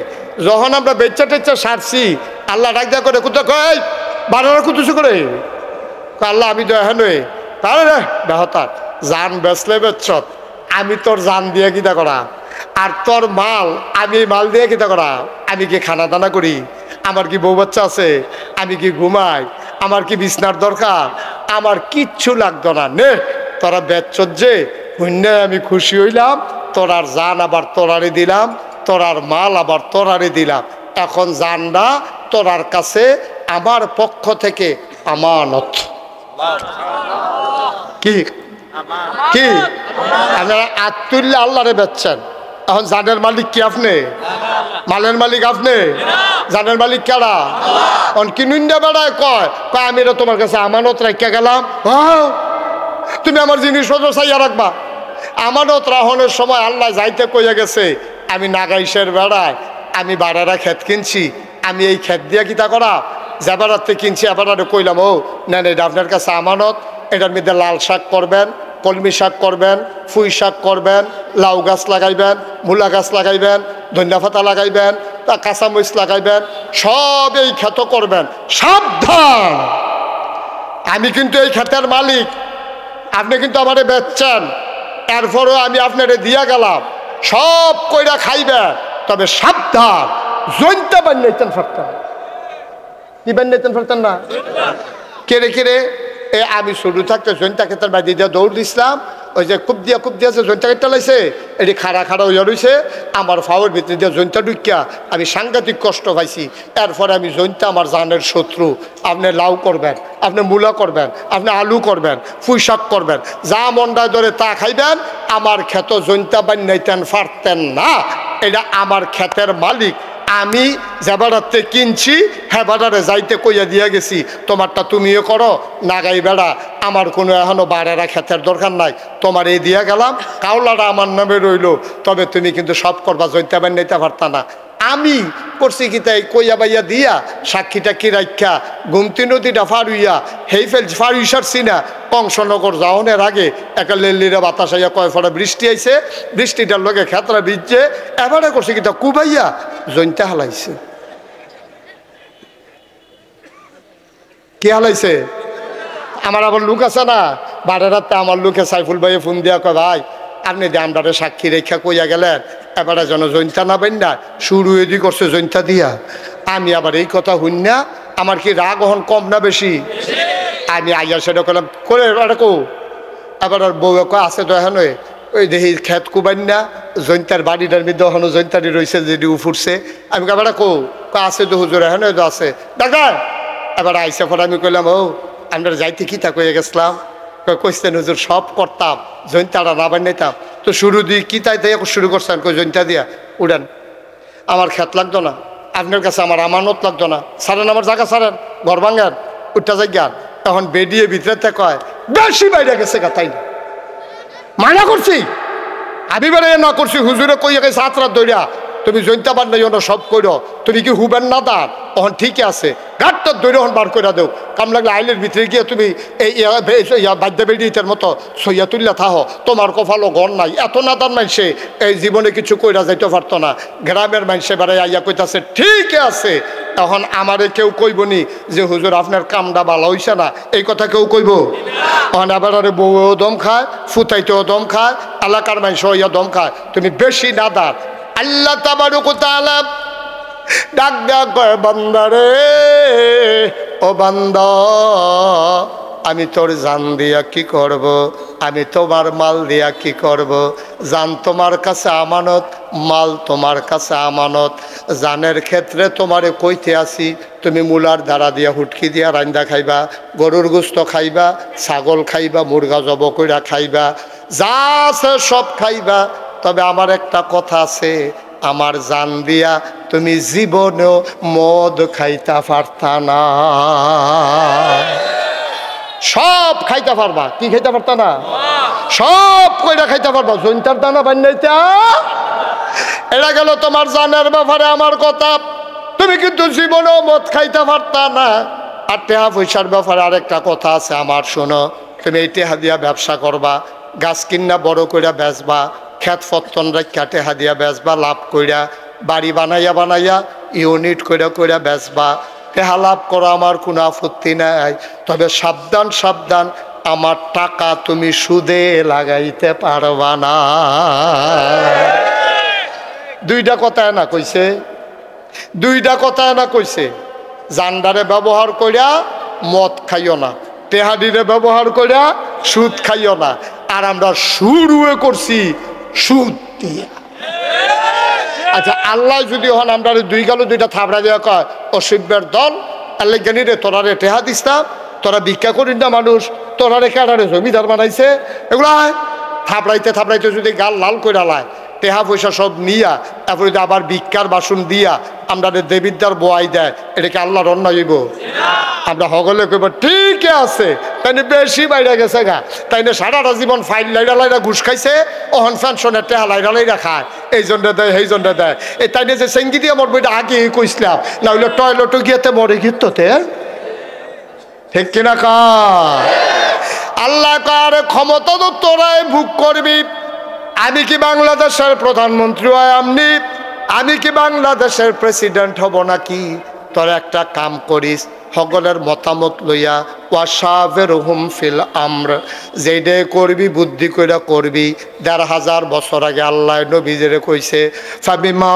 যখন আমরা বেচা টেচা সারছি, আল্লাহ ডাক দেওয়া করে কোথাও কই বারোরা কুতুসু করে, আল্লাহ আমি তো এখন তাহলে রে বেহতার জান বেচলে বেচত, আমি তোর জান দিয়ে কিতা করা, আর তোর মাল আমি মাল দিয়ে কিতা করা? আমি কি খানা দানা করি? আমার কি বউ বাচ্চা আছে? আমি কি ঘুমাই? আমার কি বিছনার দরকার? আমার কিচ্ছু লাগতো না, নে তোরা বেচত যে শূন্য, আমি খুশি হইলাম। তোরার জান আবার তোরারে দিলাম, তোরার মাল আবার তোরারে দিলাম। এখন জানরা তোরার কাছে আমার পক্ষ থেকে আমানত। কি কি আপনারা আত্মুল্লাহ আল্লাহরে বেচছেন, এখন জানের মালিক কি আপনি? মালের মালিক আপনি? জানের মালিক কারা? কিনুন্ডা বেড়ায় কয় কয় আমি তোমার কাছে আমানত রাখিয়া গেলাম, তুমি আমার জিনিসপত্র চাইয়া রাখবা। আমানত রাহনের সময় আল্লাহ যাইতে কইয়া গেছে, আমি নাগাইশের বেড়ায় আমি বাড়ারা ক্ষেত কিনছি, আমি এই ক্ষেত দিয়া কিতা করা যে বেড়াতে কিনছি, এবার কইলাম ও না এটা আপনার কাছে আমানত, এটার মধ্যে লাল শাক করবেন, কলমি শাক করবেন, ফুই শাক করবেন, লাউ গাছ লাগাইবেন, মূলা গাছ লাগাইবেন, ধনিয়া পাতা লাগাইবেন, তা কাঁচামরিচ লাগাইবেন, সব এই ক্ষেত করবেন। সাবধান, আমি কিন্তু এই ক্ষেতের মালিক, আপনি কিন্তু আমারে বেচছেন, এরপরও আমি আপনারে দিয়া গেলাম, সব কইরা খাইবেন, তবে সাবধান জৈনটা বান্যাইতেন ফারতেন। কি বান্যাইতেন ফারতেন না? কেড়ে কেড়ে আমি শুরু থাকতে জৈনটা ক্ষেতের বাদি দিয়ে দৌড় দিছিলাম, ওই যে খুব দিয়া যে জৈনটা কেটে লাইছে, এটি খাড়া হইয়া রয়েছে, আমার ফাওয়ার ভিতরে দিয়ে জৈনটা ঢুকিয়া আমি সাংঘাতিক কষ্ট পাইছি। এরপরে আমি জৈনটা আমার জানের শত্রু। আপনি লাউ করবেন, আপনি মূলা করবেন, আপনি আলু করবেন, পুঁই শাক করবেন, যা মন্ডায় ধরে তা খাইবেন। আমার ক্ষেত জৈনটা বান্যাইতেন পারতেন না, এটা আমার ক্ষেতের মালিক। আমি যে বেড়াতে কিনছি হ্যাঁ বেড়ারে যাইতে কইয়া দিয়া গেছি, তোমারটা তুমিও করো নাগাই বেড়া, আমার কোনো এখনো বাড়ারা ক্ষেতের দরকার নাই, তোমার এই দিয়া গেলাম, কাউলাটা আমার নামে রইল, তবে তুমি কিন্তু সব করবা, জৈনটা বান্যাইতে পারতা না। আমি করছি কি তাই কইয়া বাইয়া দিয়া সাক্ষীটা কি রাখা গুমতি নদীটা ফারুইয়া হেই ফেল ফারুই সারছি না, কংসনগর যাওনের আগে একটা লেল্লিরা বাতাস আইয়া কয় ফোঁটা বৃষ্টি আইছে, বৃষ্টিটার লগে খেতরা ভিজছে, এবারে করছে কি তা কুবাইয়া জৈনটা হালাইছে। কি হালাইছে? আমার আবার লোক আছে না বারে রাতে, আমার লোকে সাইফুল ভাইয়ে ফোন দিয়া কয় ভাই আপনি দামদারে সাক্ষী রেখা কইয়া গেলেন, এবারে যেন জৈনটা না বেন না, শুরু এদি করছে জৈনটা দিয়া। আমি আবার এই কথা শুন না, আমার কি রাগ হন কম না বেশি? আমি আইয়া সেটা করলাম করে এবারে কো, এবার আর বউ আছে তো এখন ওই দেখি খেত কুবাইন না, জৈনটার বাড়িটার মধ্যে এখনো জৈনটারি রয়েছে যেটি উফুরছে। আমি এবারে কো আছে তো হুজুর এখন তো আছে ডাক্তার। এবার আইসা পর আমি কইলাম ও আমরা যাইতে কি তা কয়ে গেছিলাম, কইছেন হুজুর সব করতাম, জৈনটারা না বানাইতাম, তো শুরু দিয়ে কি তাই দিয়ে শুরু করছেন, কই জৈনটা দিয়া উড়েন, আমার খেত লাগতো না, আপনার কাছে আমার আমানত লাগতো না, সারেন আমার জায়গা সারেন, ঘর ভাঙেন, উঠটা যাইগান। তখন বেরিয়ে ভিতরে কয় বেশি বাইরে গেছে গা, তাই না মানা করছি, আমি বেড়ে না করছি হুজুরে কই গেছে হাতরা দইরা তুমি জৈন্তা বার নাই সব করো তুমি কি হুবেন না দাঁড় ওহন ঠিকই আছে গাঁটটা দৈরে হন বার করে দেও কাম লাগলে আইলের ভিতরে গিয়ে তুমি এই বাদ্যা বেড়িটার মতো সইয়া তুললা থাহ তোমার কপালও গণ নাই এত নাদার মানুষে এই জীবনে কিছু কইরা যাইতে পারতো না গ্রামের মানুষে বেড়াই আইয়া কইতাছে ঠিক আছে এখন আমারে কেউ কইবনি যে হুজুর আপনার কামটা ভালো হইছে না এই কথা কেউ কইব এখন আবার বউও দম খায় ফুতাইতেও দম খায় এলাকার মানুষ হইয়া দম খায় তুমি বেশি নাদার আল্লাহ তাবারক ওয়া তাআলা ডাক ডাক করে বান্দারে ও বান্দা আমি তোর জান দিয়া কি করব আমি তোমার মাল দিয়া কি করব জান তোমার কাছে আমানত মাল তোমার কাছে আমানত জানের ক্ষেত্রে তোমারে কইতে আসি তুমি মুলার দ্বারা দিয়া হুটকি দিয়া রান্দা খাইবা গরুর গোস্ত খাইবা ছাগল খাইবা মুরগা জব কইরা খাইবা যা আছে সব খাইবা তবে আমার একটা কথা আছে আমার জান দিয়া তুমি জীবনেও মদ খাইতে পারতা না সব খাইতে পারবা কি খাইতে পারতা না সব কইরা খাইতে পারবা জৈন্তার দানা বান্নাইতা এটা গেল তোমার জানের ব্যাপারে আমার কথা তুমি কিন্তু জীবনেও মদ খাইতে পারতা না আর টেহা পয়সার ব্যাপারে আরেকটা কথা আছে আমার শোনো তুমি এই টেহা দিয়া ব্যবসা করবা গাছ কিনা বড় কইরা বেচবা খেত ফত্তন রেখা টেহা দিয়া বেচবা লাভ কইরা বাড়ি বানাইয়া বানাইয়া ইউনিট কইরা কইরা বেচবা টেহা লাভ করো আমার কোনো আপত্তি নাই তবে সাবধান সাবধান আমার টাকা তুমি সুদে লাগাইতে পারবা না দুইটা কথা না কইছে দুইটা কথা না কইছে জান্ডারে ব্যবহার কইরা মদ খাইও না টেহাডিরে ব্যবহার কইরা সুদ খাইও না আর আমরা শুরুও করছি সুদ দিয়া আচ্ছা আল্লাহ যদি হন আমরা দুই গেল দুইটা থাবড়া দেওয়া কয় অসভ্যের দল আল্লাহ জানি রে তোরা রে টেহা দিস্তাম তোরা ভিক্ষা করিস না মানুষ তোরা রে কেডারে জমিদার বানাইছে এগুলা থাবড়াইতে থাবড়াইতে যদি গাল লাল কইরা লায় টেহা পয়সা সব নিয়া তারপরে যদি আবার ভিক্ষার বাসন দিয়া আমরা দেবিদ্যার বোয়াই দেয় এটাকে আল্লাহর অন্যায় হইব আমরা হগলে কইব ঠিক আছে তাইলে বেশি বাইরে গেছে গা তাইলে সারাটা জীবন ফাইল লাইরা লাইরা ঘুষ খাইছে অহন ফ্যানশনের টেহা লাইরা লাইরা খায় এই জন্য দেয় সেই জন্য দেয় এই তাইলে যে সেঙ্গি দিয়ে মরবো এটা আগে কইসলাম না হইলে টয়লেটও গিয়েতে মরে গিয়ে ঠিক কিনা কা আল্লাহ কার ক্ষমতা তো তোরাই ভোগ করবি আমি কি বাংলাদেশের প্রধানমন্ত্রী হয় আমি কি বাংলাদেশের প্রেসিডেন্ট হব নাকি তোর একটা কাম করিস সকলের মতামত লইয়া ওয়াশাবিরহুম ফিল আমর যেইডে করবি বুদ্ধি কইরা করবি ১৫০০ বছর আগে আল্লাহ নবীজিরে কইছে ফাবিমা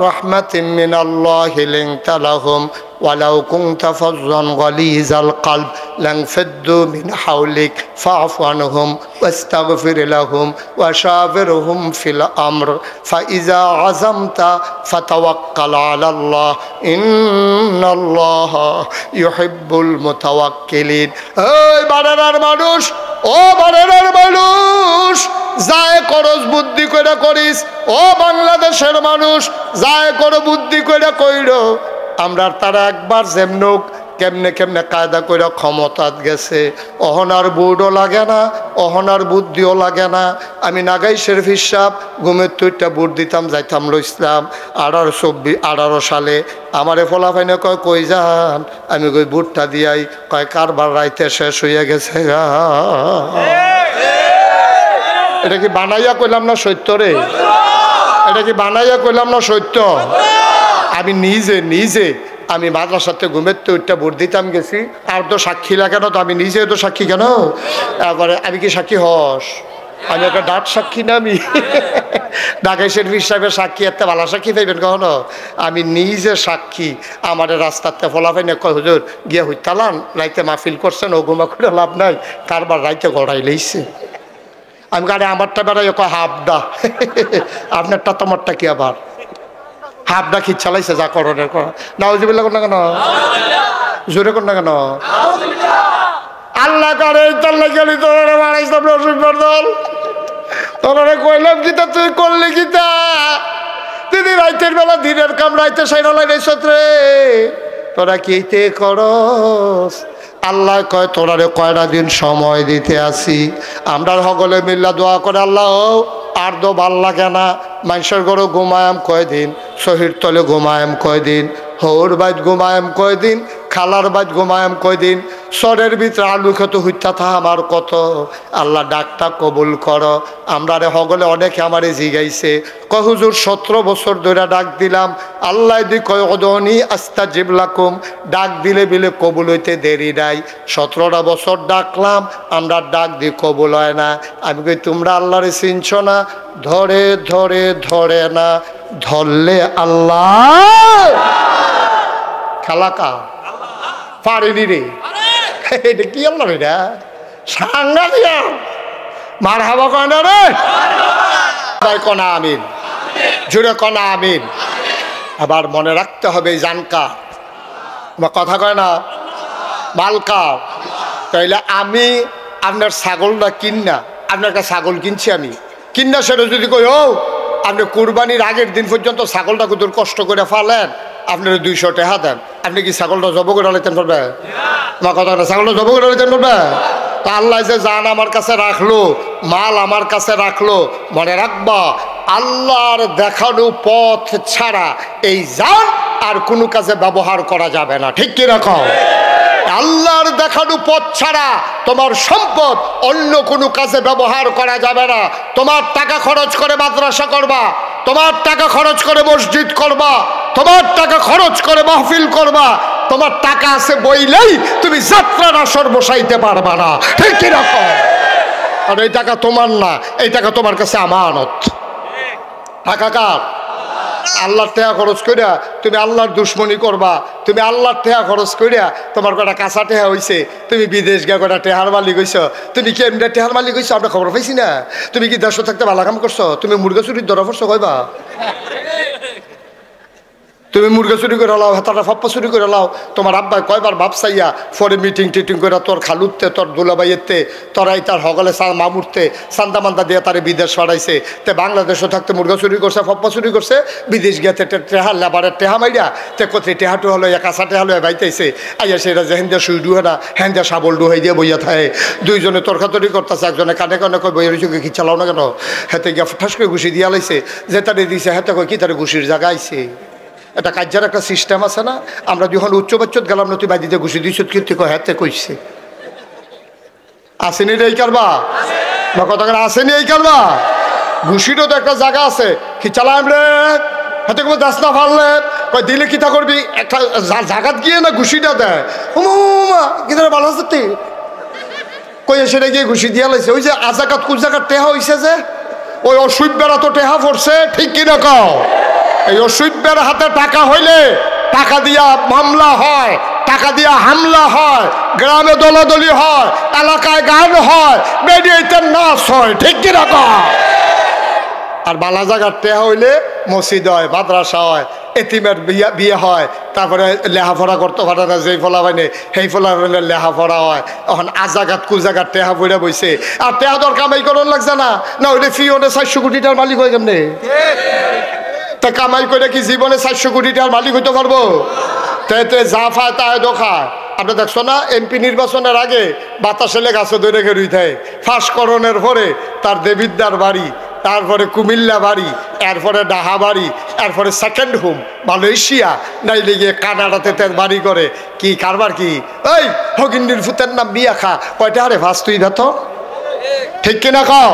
রাহমাতিন মিনাল্লাহি লিনতা লাহুম ওয়ালাউ কুনতা ফাজ্জান গালিজাল কলব লানফাদ্দু মিন হাওলিক ফাআফু আনহুম ওয়াস্তাগফির লাহুম ওয়াশাবিরহুম ফিল আমর ফাইজা আযামতা ফাতাওয়াক্কাল আলাল্লাহ ইন্নাল্লাহা ইউহিব্বুল মুতাওয়াক্কিলিন এই বাড়ার মানুষ ও বাড়ার মানুষ যায় করস বুদ্ধি কইরা করিস ও বাংলাদেশের মানুষ যায় করো বুদ্ধি কইরা কইরো আমরা তারা একবার যেমনুক কেমনে কেমনে কায়দা কইরা ক্ষমতাত গেছে অহনার বুড়ও লাগে না অহনার বুদ্ধিও লাগে না আমি নাগাই শরীফ হিসাব ঘুমের তুইটা বুট দিতাম যাইতাম ইসলাম 1818 সালে আমারে ফলাফাইনে কয় কই যান আমি কই বুটটা দিয়াই কয় কারবার রাইতে শেষ হইয়া গেছে গা এটা কি বানাইয়া কইলাম না সত্য রে এটা কি বানাইয়া কইলাম না সত্য আমি নিজে আমি মাদ্রাসাতে ঘুমের তো ওইটা ভোট দিতাম গেছি আর তো সাক্ষী লাগে না তো আমি নিজে তো সাক্ষী কেন তারপরে আমি কি সাক্ষী হস আমি একটা ডাট সাক্ষী না আমি ঢাকাই শরীফ সাহেবের সাক্ষী একটা ভালো সাক্ষী পাইবেন কখনো আমি নিজে সাক্ষী আমার রাস্তাতে ফলাফাই না কয় হুজুর গিয়ে হইতালান রাইতে মাহফিল করছেন ও ঘুমা করে লাভ নাই কারবার রাইতে গড়াই লইছে আমি গাড়ি আমারটা বেড়াই কয় হাফডা আপনারটা তোমারটা কি আবার হাফডা খিচ চালাইছে যা করণের করা নাউজুবিল্লাহ কোন না কেন জোরে কোন না কেন আল্লাহ করে তাল্লা গেলি তোরা বাড়াইছিলাম রসুলবার দল তোরা কইলাম কিতা তুই করলি কিতা দিদি রাইতের বেলা দিনের কাম রাইতে সাইরালাই রে সত্রে তোরা কিতে করস আল্লাহ কয় তোরারে কয়টা দিন সময় দিতে আসি। আমরা সকলে মিল্লা দোয়া করে আল্লাহ আর দো ভাল লাগে না, মানুষের ঘরে ঘুমায়াম কয়দিন, শহীদ তলে ঘুমায়াম কয়দিন, হৌর বাইত ঘুমায়াম কয়দিন, খালার বাইত ঘুমায়াম কয়দিন, সরের ভিতরে আলু খেতে হইতা থা আমার কত। আল্লাহ ডাকটা কবুল করো। আমরা রে হগলে অনেকে আমারে জিগাইছে কয় হুজুর 17 বছর ধরে ডাক দিলাম, আল্লাহ দি কয় অদনি আস্তাজিব লাকুম, ডাক দিলে বিলে কবুল হইতে দেরি নাই। 17টা বছর ডাকলাম, আমরা ডাক দি কবুল হয় না। আমি কই তোমরা আল্লাহরে চিনছ না? ধরে ধরে ধরে না, ধরলে আল্লাহ খালাকা পারিনি রে। এটা কি আল্লাহ এটা সাঙ্গা দিয়া মার হাবা কয় না রে, কনা আমিন, জুড়ে কনা আমিন। আবার মনে রাখতে হবে জানকা কথা কয় না মালকা। তাইলে আমি আপনার ছাগলটা কিনা, আপনার কাছে ছাগল কিনছি আমি কিনা, সেটা যদি কই ও আপনি কুরবানির আগের দিন পর্যন্ত ছাগলটা কত কষ্ট করে ফালেন, আপনার 200 টাকা দেন, আপনি কি ছাগলটা জব করে লাইতেন পারবে? আমার কথা না, ছাগলটা জব করে লাইতেন পারবে? তা আল্লাহ যে জান আমার কাছে রাখলো, মাল আমার কাছে রাখলো, মনে রাখবা আল্লাহর দেখানো পথ ছাড়া এই জান আর কোনো কাজে ব্যবহার করা যাবে না। ঠিক কি রাখো? আল্লাহর দেখানো পথ ছাড়া তোমার সম্পদ অন্য কোনো কাজে ব্যবহার করা যাবে না। তোমার টাকা খরচ করে মাদ্রাসা করবা, তোমার টাকা খরচ করে মসজিদ করবা, তোমার টাকা খরচ করে মাহফিল করবা, তোমার টাকা আছে বইলেই তুমি যাত্রার আসর বসাইতে পারবা না। ঠিক কি রকম? আর এই টাকা তোমার না, এই টাকা তোমার কাছে আমানত। টাকা কার? আল্লাহর টাকা খরচ করিয়া তুমি আল্লাহর দুশ্মনী করবা, তুমি আল্লাহর টাকা খরচ করিয়া তোমার কটা কাঁচা টেহা হয়েছে, তুমি বিদেশ গিয়ে কটা টেহার মালিক হইছ, তুমি কি এমনি টেহার মালিক হইছো আমরা খবর পাইছি না? তুমি কি দেশ থাকতে ভালো কাম করছো? তুমি মুরগা চুরির ধরা পড়ছো কইবা? তুমি মুরগা চুরি করে লাও, হাতাটা ফাপ্পা চুরি করে লাও, তোমার আব্বাই কয়বার বাপ চাইয়া পরে মিটিং টিটিং করে তোর খালুতে তোর দুলাবাইয়েতে তোরাই তার হগলে মামুরতে চান্দা মান্দা দিয়ে তারে বিদেশ পাঠাইছে। তে বাংলাদেশও থাকতে মুরগা চুরি করছে, ফাপ্পা চুরি করছে, বিদেশ গিয়ে টেহা লেবারের টেহা মাইরা তে কোথায় টেহাটু হলো কাঁচা টেহা হলো বাইতেছে আইয়া সেটা যে হেন্দা সুই ডুহে না হেন্দা সাবল ডুহাই দিয়ে বইয়া থাকে। দুইজনে তর্কাতরি করতেছে, একজনে কানে কানে কয় বইয়ের চোখে কি চালাও না কেন? হেতে গিয়া ঠাস করে ঘুষি দিয়া লাইছে, যে তারে দিছে হেতে কয় কি তারে ঘুষির জায়গা আইছে। এটা কার্যার একটা সিস্টেম আছে না? আমরা যখন উচ্চ বাচ্চত গেলাম না তুই বাড়িতে ঘুষি দিয়েছ কীর্তি হাতে কইছে আসেনি রে এই কারবা বা কতক্ষণ আসেনি এই কারবা। ঘুষিরও তো একটা জায়গা আছে, কি চালাম রে হাতে কোনো দাস না ফাললে কয় দিলে কিতা করবি, একটা জায়গাত গিয়ে না ঘুষিটা দেয়। কি ভালো আছে তুই কই সেটা গিয়ে ঘুষি দিয়া লাইছে। ওই যে আজাকাত কুজাকাত টেহা হয়েছে যে ওই অসুবিধারা তো টেহা পড়ছে। ঠিক কিনা কও? এই অসুবিধার হাতে টাকা হইলে টাকা দিয়া মামলা হয়, টাকা দিয়া হামলা হয়, গ্রামে দলাদলি হয়, এলাকায় গান হয়, মেডিয়েতে নাচ হয়। ঠিক কিনা কও? আর বালা জায়গার টেহা হইলে মসজিদ হয়, মাদ্রাসা হয়, এতিমের বিয়ে হয়, তারপরে লেহাপড়া করতে পারে না যেই ফলা বাইনে সেই ফলা হইলে লেহাপড়া হয়। এখন আজাগাত কুজাগাত টেহা পড়ে বইছে, আর টেহা দর কামাই করন লাগছে না, না হইলে ফিওনে 400 কোটি টাকার মালিক হয় কেমনে? তা কামাই করে কি জীবনে 400 কোটি টাকার মালিক হইতে পারবো? তাইতে যা ফায় তাই দোখায়। আপনি দেখছো না এমপি নির্বাচনের আগে বাতাসেলে গাছে ধরে রুই থাকে, ফাঁসকরণের পরে তার দেবিদ্দার বাড়ি, তারপরে কুমিল্লা বাড়ি, এরপরে ডাহা বাড়ি, এরপরে সেকেন্ড হোম মালয়েশিয়া, নাইলে গিয়ে কানাডাতে তার বাড়ি করে। কি কারবার কি? ওই হগিন্দির ফুতের নাম বিয়া খা, কয়টা আরে ফাঁস তুই বেতন? ঠিক কিনা কও?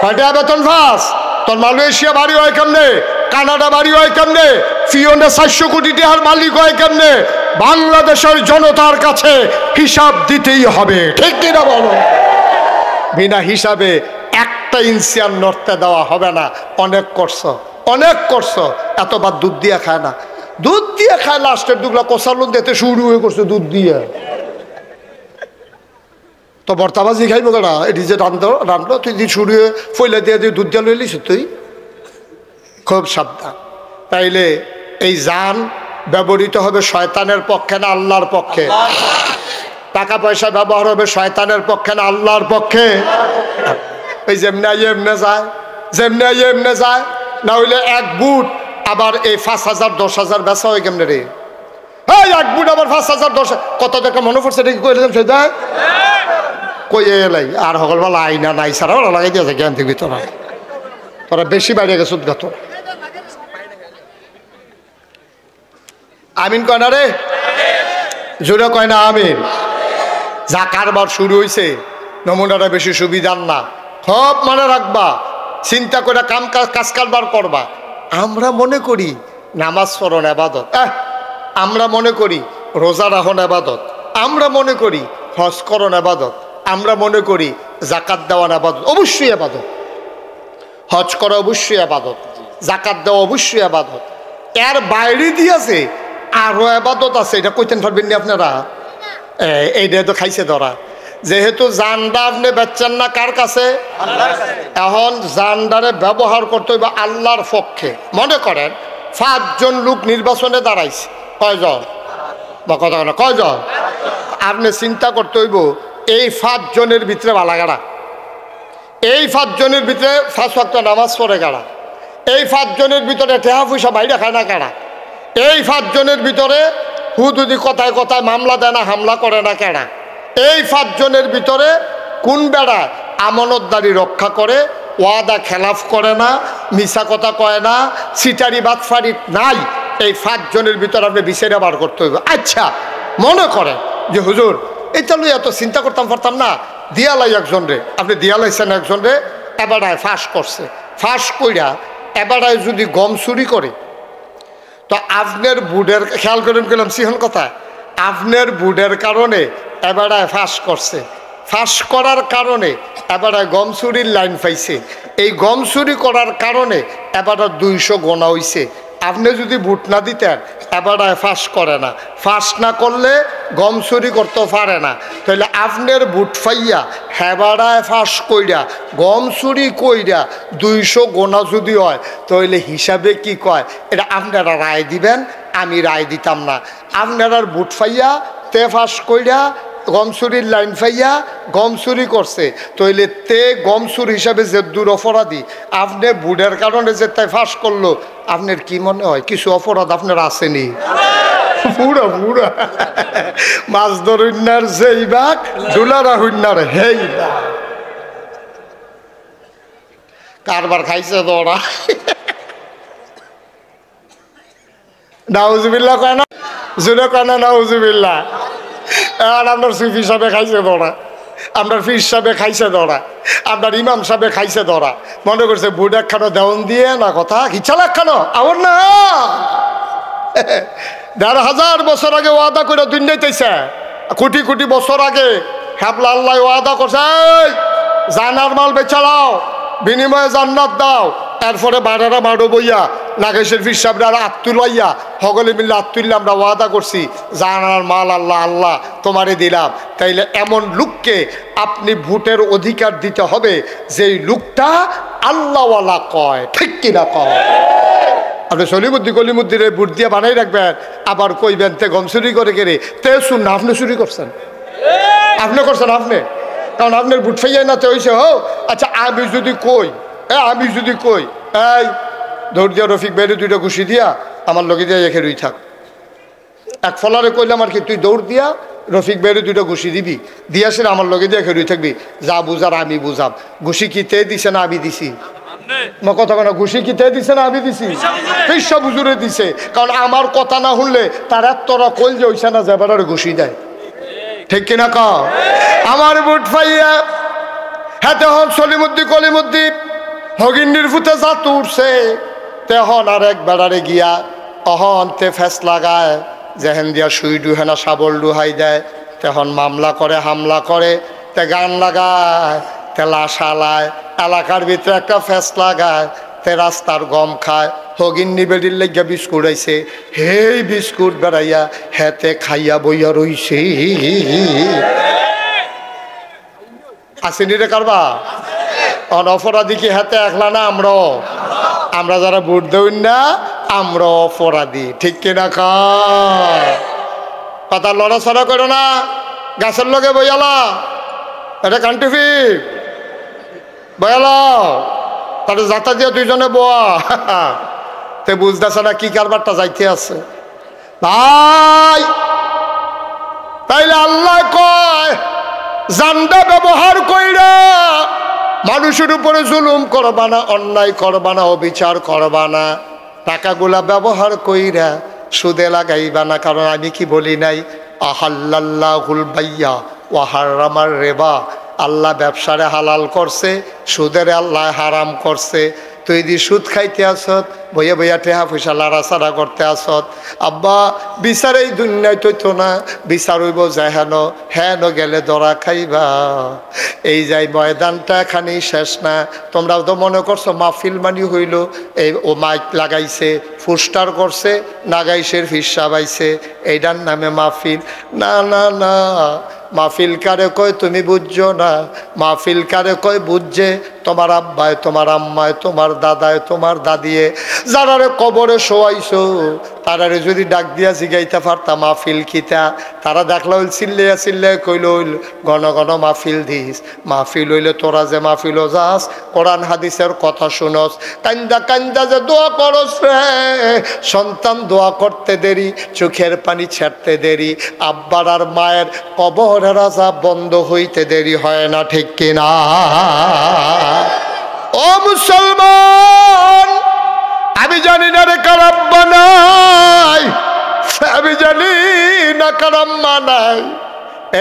কয়টা বেতন ফাঁস? তোর মালয়েশিয়া বাড়ি হয় কেমনে, কানাডা বাড়ি হয় কেমনে, ফিওনে 400 কোটি টাকার মালিক হয় কেমনে? বাংলাদেশের জনতার কাছে হিসাব দিতেই হবে। ঠিক কিনা বলো? বিনা হিসাবে একটা ইঞ্চি আর নড়তে দেওয়া হবে না। অনেক করছো, অনেক করছো, এতবার দুধ দিয়ে খায় না, দুধ দিয়ে খায় লাস্টের দুগলা কষালুন দিতে শুরু হয়ে করছে দুধ দিয়ে। তো বর্তাবাজি খাইব কেনা? এটি যে রান্ধলো তুই দিয়ে শুরু হয়ে ফইলা দিয়ে দিয়ে দুধ দিয়ে লইলিস তুই। খুব সাবধান। তাইলে এই জান ব্যবহৃত হবে শয়তানের পক্ষে না আল্লাহর পক্ষে? টাকা পয়সা ব্যবহার হবে শয়তানের পক্ষে না আল্লাহর পক্ষে? ওই যেমনি আইয়ে এমনে যায়, যেমনি আইয়ে এমনে যায়, না হইলে এক বুট আবার এই 5,000 10,000 বেচা হয় কেমনে রে? এই এক বুট আবার 5,000 10 কত টাকা মনে পড়ছে এটা কি কইলাম সেটা কই এলাই আর হগলবেলা আইনা নাই সারা লাগাই দিয়েছে জ্ঞান থেকে তোরা বেশি বাইরে গেছ গাত আমিন কয় না রে জোরে কয় না আমিন যা কারবার শুরু হয়েছে নমুনাটা বেশি সুবিধার না সব মনে রাখবা চিন্তা করে কাজ কারবার করবা আমরা মনে করি নামাজ পড়ন ইবাদত আমরা মনে করি রোজা রাখন ইবাদত আমরা মনে করি হজ করন ইবাদত আমরা মনে করি যাকাত দেওয়ান ইবাদত অবশ্যই ইবাদত হজ করা অবশ্যই ইবাদত যাকাত দেওয়া অবশ্যই ইবাদত এর বাইরে দিয়েছে আরো ইবাদত আছে এটা কইতেন পারবেন না আপনারা এইটা তো খাইছে ধরা যেহেতু জানডা আপনি বেচছেন না কার কাছে এখন জানডারে ব্যবহার করতে হইবে আল্লাহর পক্ষে মনে করেন 5 জন লোক নির্বাচনে দাঁড়াইছে কয়জন বা কথা না কয়জন আপনি চিন্তা করতে হইব এই 5 জনের ভিতরে বালাগাড়া এই 5 জনের ভিতরে 5 ওয়াক্ত নামাজ পড়ে গাড়া এই 5 জনের ভিতরে টেহা পয়সা বাইরে খায় না কারা এই 5 জনের ভিতরে হুদুদি কথায় কথায় মামলা দেয় না হামলা করে না কেডা এই 5 জনের ভিতরে কোন বেড়া আমানতদারি রক্ষা করে ওয়াদা খেলাফ করে না মিছা কথা কয় না সিটারি বাতফারি নাই এই 5 জনের ভিতরে আপনি বিচারে বার করতে হইবে আচ্ছা মনে করেন যে হুজুর এটা লই এত চিন্তা করতাম পারতাম না দিয়ালাই একজন রে আপনি দিয়ালাইছেন একজন রে এবারায় ফাঁস করছে ফাঁস কইরা এবারায় যদি গম চুরি করে তো আপনার বুডের খেয়াল করেন গেলাম সিহন কথা আপনার বুডের কারণে এবারায় ফাঁস করছে ফাঁস করার কারণে এবারায় গম চুরির লাইন পাইছে এই গম চুরি করার কারণে এবারে 200 গোনা হইছে আপনি যদি বুট না দিতেন এবারায় ফাঁস করে না ফাঁস না করলে গম চুরি করতে পারে না তাহলে আপনার বুট ফাইয়া হেবারায় ফাঁস কইরা গম চুরি কইরা 200 গোনা যদি হয় তাহলে হিসাবে কি কয় এটা আপনারা রায় দিবেন আমি রায় দিতাম না আপনার বুট ফাইয়া তে ফাঁস কইরা গম চুরির লাইন ফাইয়া গম চুরি করছে তাইলে তে গম চুর হিসাবে যে দূর অপরাধী আপনি বুড়ের কারণে যে তাই ফাঁস করলো আপনার কি মনে হয় কিছু অপরাধ আপনার আসেনি পুরা পুরা মাছ ধরুন্নার যেই বাঘ ডুলারা হুন্নার হেই বাঘ কারবার খাইছে দৌড়া নাউজুবিল্লাহ কয় না জুড়ে কয় না নাউজুবিল্লাহ আর আপনার সুফি সাহেবে খাইছে ধরা আপনার ফির সাহেবে খাইছে ধরা আপনার ইমাম সাহেবে খাইছে ধরা মনে করছে বুট একখানো দেওয়ান দিয়ে না কথা ইচ্ছা একখানো আমার না 1,500 বছর আগে ওয়াদা করে দুনিয়াইতেছে কোটি কোটি বছর আগে হ্যাবলা আল্লাহ ওয়াদা করছে জানার মাল বেচালাও বিনিময়ে জান্নাত দাও এরপরে বাড়ারা মারো বইয়া নাগেশের ফির সাহেবরা আত্মুলাইয়া হগলে মিল্লা আত্মুল্লা আমরা ওয়াদা করছি জানার মাল আল্লাহ আল্লাহ তোমারে দিলাম তাইলে এমন লোককে আপনি ভোটের অধিকার দিতে হবে যেই লোকটা আল্লাহওয়ালা কয় ঠিক কিনা কয় আপনি সলিমুদ্দি কলিমুদ্দিরে ভোট দিয়ে বানাই রাখবেন আবার কইবেন তে গম চুরি করে কেড়ে তে শুন না আপনি চুরি করছেন আপনি করছেন আপনি কারণ আপনার ভোট ফাইয়াই না তো হয়েছে হো আচ্ছা আমি যদি কই এই দৌড় দিয়া রফিক বাইরে 2টা ঘুষি দিয়া আমার লগে দিয়া এখে রুই থাক এক ফলারে কইলাম আর কি তুই দৌড় দিয়া রফিক বাইরে 2টা ঘুষি দিবি দিয়া সে আমার লগে দিয়া এখে রুই থাকবি যা বুঝার আমি বুঝাম ঘুষি কি তে দিছে না আমি দিছি কথা না ঘুষি কি তে দিছে না আমি দিছি পেশা বুজুরে দিছে কারণ আমার কথা না শুনলে তার এতটা কল যে হইছে না যাবার ঘুষি দেয় ঠিক কিনা ক আমার বুট ফাইয়া হ্যাঁ তখন সলিমুদ্দি কলিমুদ্দি হগিন্নির ফুতে জাত উঠছে তেহন আর এক বেড়ারে গিয়া অহন তে ফেস লাগায় যেহেন দিয়া সুই ডুহে না শাবল ডুহাই দেয় তেহন মামলা করে হামলা করে তে গান লাগায় তে লাশালায় এলাকার ভিতরে একটা ফেস লাগায় তে রাস্তার গম খায় হগিন্নি বেড়ির লেগিয়া বিস্কুট আইছে হেই বিস্কুট বেড়াইয়া হেতে খাইয়া বইয়া রইছে আসেনি রে কারবা অপরাধী কি হাতে একলা না আমরা যারা ভোট দেই না আমরা অপরাধী ঠিক কিনা কথা লড়াছড়া করো না গাছের লগে বইয়ালা এটা কান্টিফি বয়ালা তাহলে যাতা দিয়ে 2জনে বোয়া তে বুঝতেছে না কি কারবারটা যাইতে আছে ভাই তাইলে আল্লাহ কয় জানটা ব্যবহার কইরা মানুষের উপরে জুলুম করবা না, অন্যায় করবা না, অবিচার করবা না, টাকাগুলা ব্যবহার কইরা সুদে লাগাইবা না। কারণ আমি কি বলি নাই, আহাল্লাল্লাহুল বাইয়া ওয়া হারামার রিবা, আল্লাহ ব্যবসারে হালাল করছে, সুদের আল্লাহ হারাম করছে। তুই যদি সুদ খাইতে আসত, বইয়া বইয়া টেহা পয়সা লাড়াচাড়া করতে আসত, আব্বা বিচার এই দুনিয়ায় তৈতো না, বিচার হইব যেহেন হেন গেলে দরা খাইবা। এই যাই ময়দানটা এখানেই শেষ না। তোমরাও তো মনে করছো মাহফিল মানি হইল, এই ও মাইক লাগাইছে, পোস্টার করছে, নাগাইশের ফিসা বাইছে, এইটার নামে মাহফিল। না না না, মাহফিল কারে কয় তুমি বুঝছো না, মাহফিল কারে কয় বুঝছে তোমার আব্বায়, তোমার আম্মায়, তোমার দাদায়, তোমার দাদিয়ে, যারারে কবরে শোয়াইছো তারারে যদি ডাক দিয়া জিগাইতে পারতাম মাহফিল খিতা, তারা দেখলা হইল চিল্লাইয়া চিল্লাইয়া কইল হইল ঘন ঘন মাহফিল দিস। মাহফিল হইলে তোরা যে মাহফিলও যাস, কোরআন হাদিসের কথা শুনস, কান্দা কান্দা যে দোয়া করস রে, সন্তান দোয়া করতে দেরি, চোখের পানি ছাড়তে দেরি, আব্বার আর মায়ের কবরের আযাব বন্ধ হইতে দেরি হয় না, ঠিক কিনা? ও মুসলমান, আমি জানি না রে কার আব্বা নাই, আমি জানি না কার আম্মা নাই।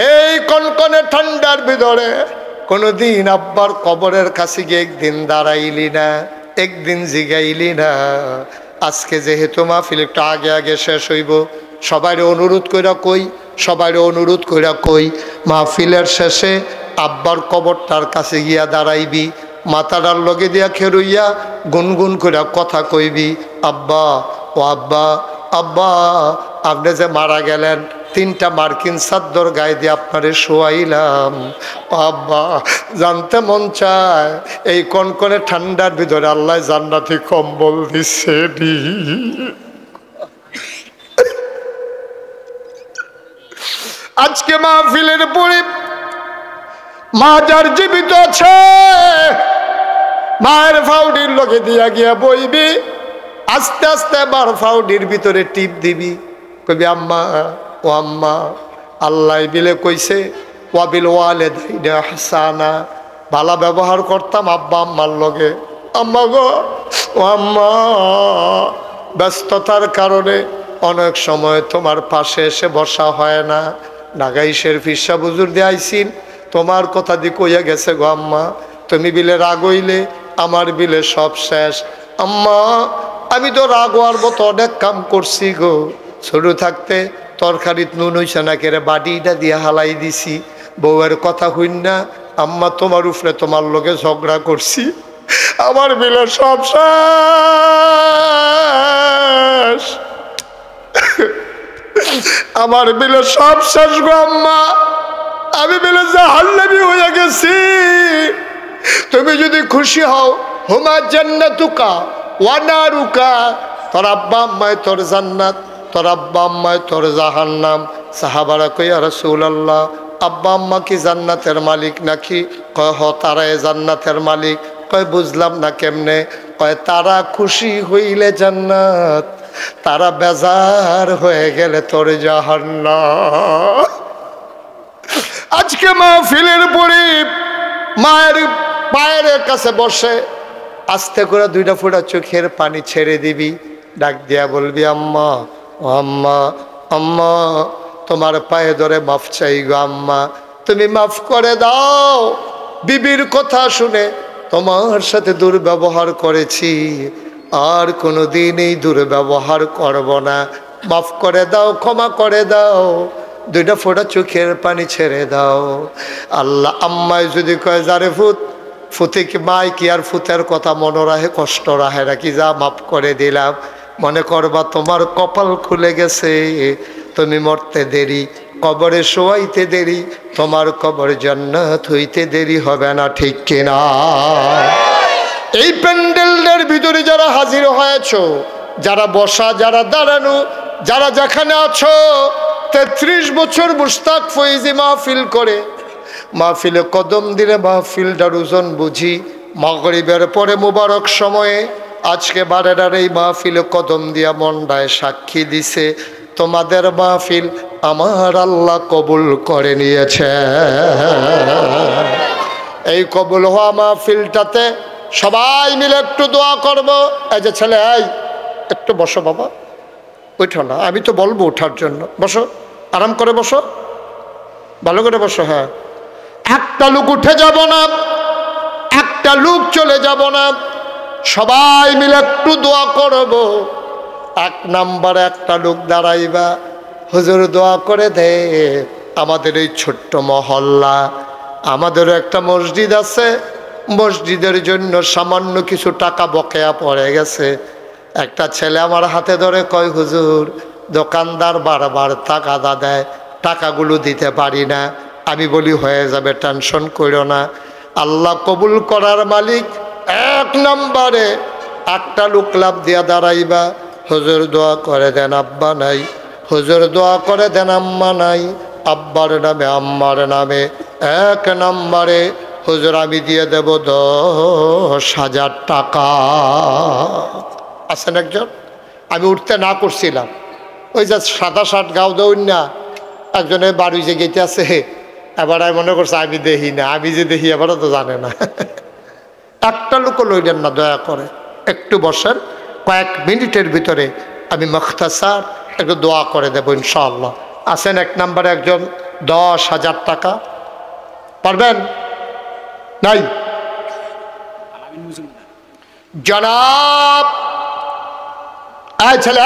এই কনকনে ঠান্ডার ভিতরে কোনোদিন আব্বার কবরের কাছে গিয়ে একদিন দাঁড়াইলি না, একদিন জিগাইলি না। আজকে যেহেতু মাহফিল একটু আগে আগে শেষ হইব, সবাই অনুরোধ কইরা কই, সবাই অনুরোধ কইরা কই, মাহফিলের শেষে আব্বার কবরটার কাছে গিয়া দাঁড়াইবি, মাথাটার লগে দিয়া খেরুইয়া গুনগুন করে কথা কইবি, আব্বা ও আব্বা, আব্বা আপনি যে মারা গেলেন, 3টা মার্কিন চাদর গায়ে দিয়ে আপনারে শোয়াইলাম, আব্বা জানতে মন চায় এই কনকনে ঠান্ডার ভিতরে আল্লাহ জান্নাতি কম্বল দিচ্ছে নি। আজকে মাহফিলের পরে মা যার জীবিত আছে, মায়ের ফাউডির লোকে দিয়া গিয়া বইবি, আস্তে আস্তে বার ফাউডির ভিতরে টিপ দিবি, কবি আম্মা ও আম্মা, আল্লাহ বিলে কইছে ওয়াবিল ওয়ালিদাইনি ইহসানা, ভালো ব্যবহার করতাম আব্বা আম্মার লগে। আম্মা গো ও আম্মা, ব্যস্ততার কারণে অনেক সময় তোমার পাশে এসে বসা হয় না, নাগাইশের ফিসা বুজুর দিয়ে আইসিন, তোমার কথা দিয়ে কইয়া গেছে গো আম্মা, তুমি বিলে রাগ হইলে আমার বিলে সব শেষ। আম্মা আমি তো রাগ হওয়ার মতো অনেক কাম করছি গো, ছোট থাকতে তরকারিত নুন হইছে না কেরে বাটিটা দিয়ে হালাই দিছি, বউয়ের কথা হইন না আম্মা তোমার উপরে তোমার লগে ঝগড়া করছি, আমার বিলে সব শেষ, আমার বিলে সব শেষ গো আম্মা, আমি বিলে জাহান্নামী হয়ে গেছি। তুমি যদি খুশি হও, হুমা জান্নাতুকা ওয়া নারুকা, তোর আব্বা আম্মায় তোর জান্নাত, তোর আব্বা আম্মায় তোর জাহান্নাম। সাহাবারা কই ইয়া রাসূলুল্লাহ, আব্বা আম্মা কি জান্নাতের মালিক নাকি? কয় হ, তারাই জান্নাতের মালিক। কয় বুঝলাম না কেমনে? কয় তারা খুশি হইলে জান্নাত, তারা বেজার হয়ে গেলে তোর জাহান্নাম। আজকে মাহফিলের পরে মায়ের পায়ের কাছে বসে আস্তে করে 2টা ফোঁটা চোখের পানি ছেড়ে দিবি, ডাক দিয়া বলবি আম্মা ও আম্মা, আম্মা তোমার পায়ে ধরে মাফ চাই গো আম্মা, তুমি মাফ করে দাও, বিবির কথা শুনে তোমার সাথে দুর্ব্যবহার করেছি, আর কোনোদিন এই দুর্ব্যবহার করব না, মাফ করে দাও, ক্ষমা করে দাও, 2টা ফোঁটা চোখের পানি ছেড়ে দাও। আল্লাহ আম্মায় যদি কয় যারে ফুত, ফুতে কি মাই কি আর ফুতের কথা মনে রাহে, কষ্ট রাহে নাকি, যা মাফ করে দিলাম, মনে করবা তোমার কপাল খুলে গেছে, তুমি মরতে দেরি, কবরে শোয়াইতে দেরি, তোমার কবর জান্নাত হইতে দেরি হবে না, ঠিক কিনা? এই প্যান্ডেলের ভিতরে যারা হাজির হয়েছো, যারা বসা, যারা দাঁড়ানো, যারা যেখানে আছো, 33 বছর মুশতাক ফৈজি মাহফিল করে, মাহফিলে কদম দিলে মাহফিলটার ওজন বুঝি। মাগরিবের পরে মুবারক সময়ে আজকে বারেরার এই মাহফিলে কদম দিয়া মন্ডায় সাক্ষী দিছে, তোমাদের মাহফিল আমার আল্লাহ কবুল করে নিয়েছে। এই কবুল হওয়া মাহফিলটাতে সবাই মিলে একটু দোয়া করব। এই যে ছেলে, এই একটু বসো বাবা, ওইঠো না, আমি তো বলবো ওঠার জন্য। বসো, আরাম করে বসো, ভালো করে বসো। হ্যাঁ, একটা লোক উঠে যাব না, একটা লোক চলে যাব না, সবাই মিলে একটু দোয়া করব। 1 নম্বরে একটা লোক দাঁড়াইবা, হুজুর দোয়া করে দে আমাদের এই ছোট্ট মহল্লা, আমাদেরও একটা মসজিদ আছে, মসজিদের জন্য সামান্য কিছু টাকা বকেয়া পড়ে গেছে। একটা ছেলে আমার হাতে ধরে কয়, হুজুর দোকানদার বারবার টাকা দেয়, টাকাগুলো দিতে পারি না। আমি বলি হয়ে যাবে, টেনশন করো না, আল্লাহ কবুল করার মালিক। 1 নম্বরে একটা লোক লাভ দিয়া দাঁড়াইবা, হুজুর দোয়া করে দেন আব্বা নাই, হুজুর দোয়া করে দেন আম্মা নাই, আব্বার নামে আম্মার নামে 1 নম্বরে হুজুর আমি দিয়ে দেব 10,000 টাকা। আছেন একজন? আমি উঠতে না করছিলাম, ওই যে সাদা শার্ট গাও দৌড় না, একজনের বাড়ি যে গেতে আছে, এবার আমি মনে করছে আমি দেখি না, আমি যে দেখি এবারও তো জানে না। একটা লোকও লইলেন না, দয়া করে একটু বসেন, কয়েক মিনিটের ভিতরে আমি মুখতাসার একটু দোয়া করে দেবো ইনশাআল্লাহ। আছেন 1 নম্বরে একজন, 10,000 টাকা পারবেন? নাই? জনাব এই ছেলে,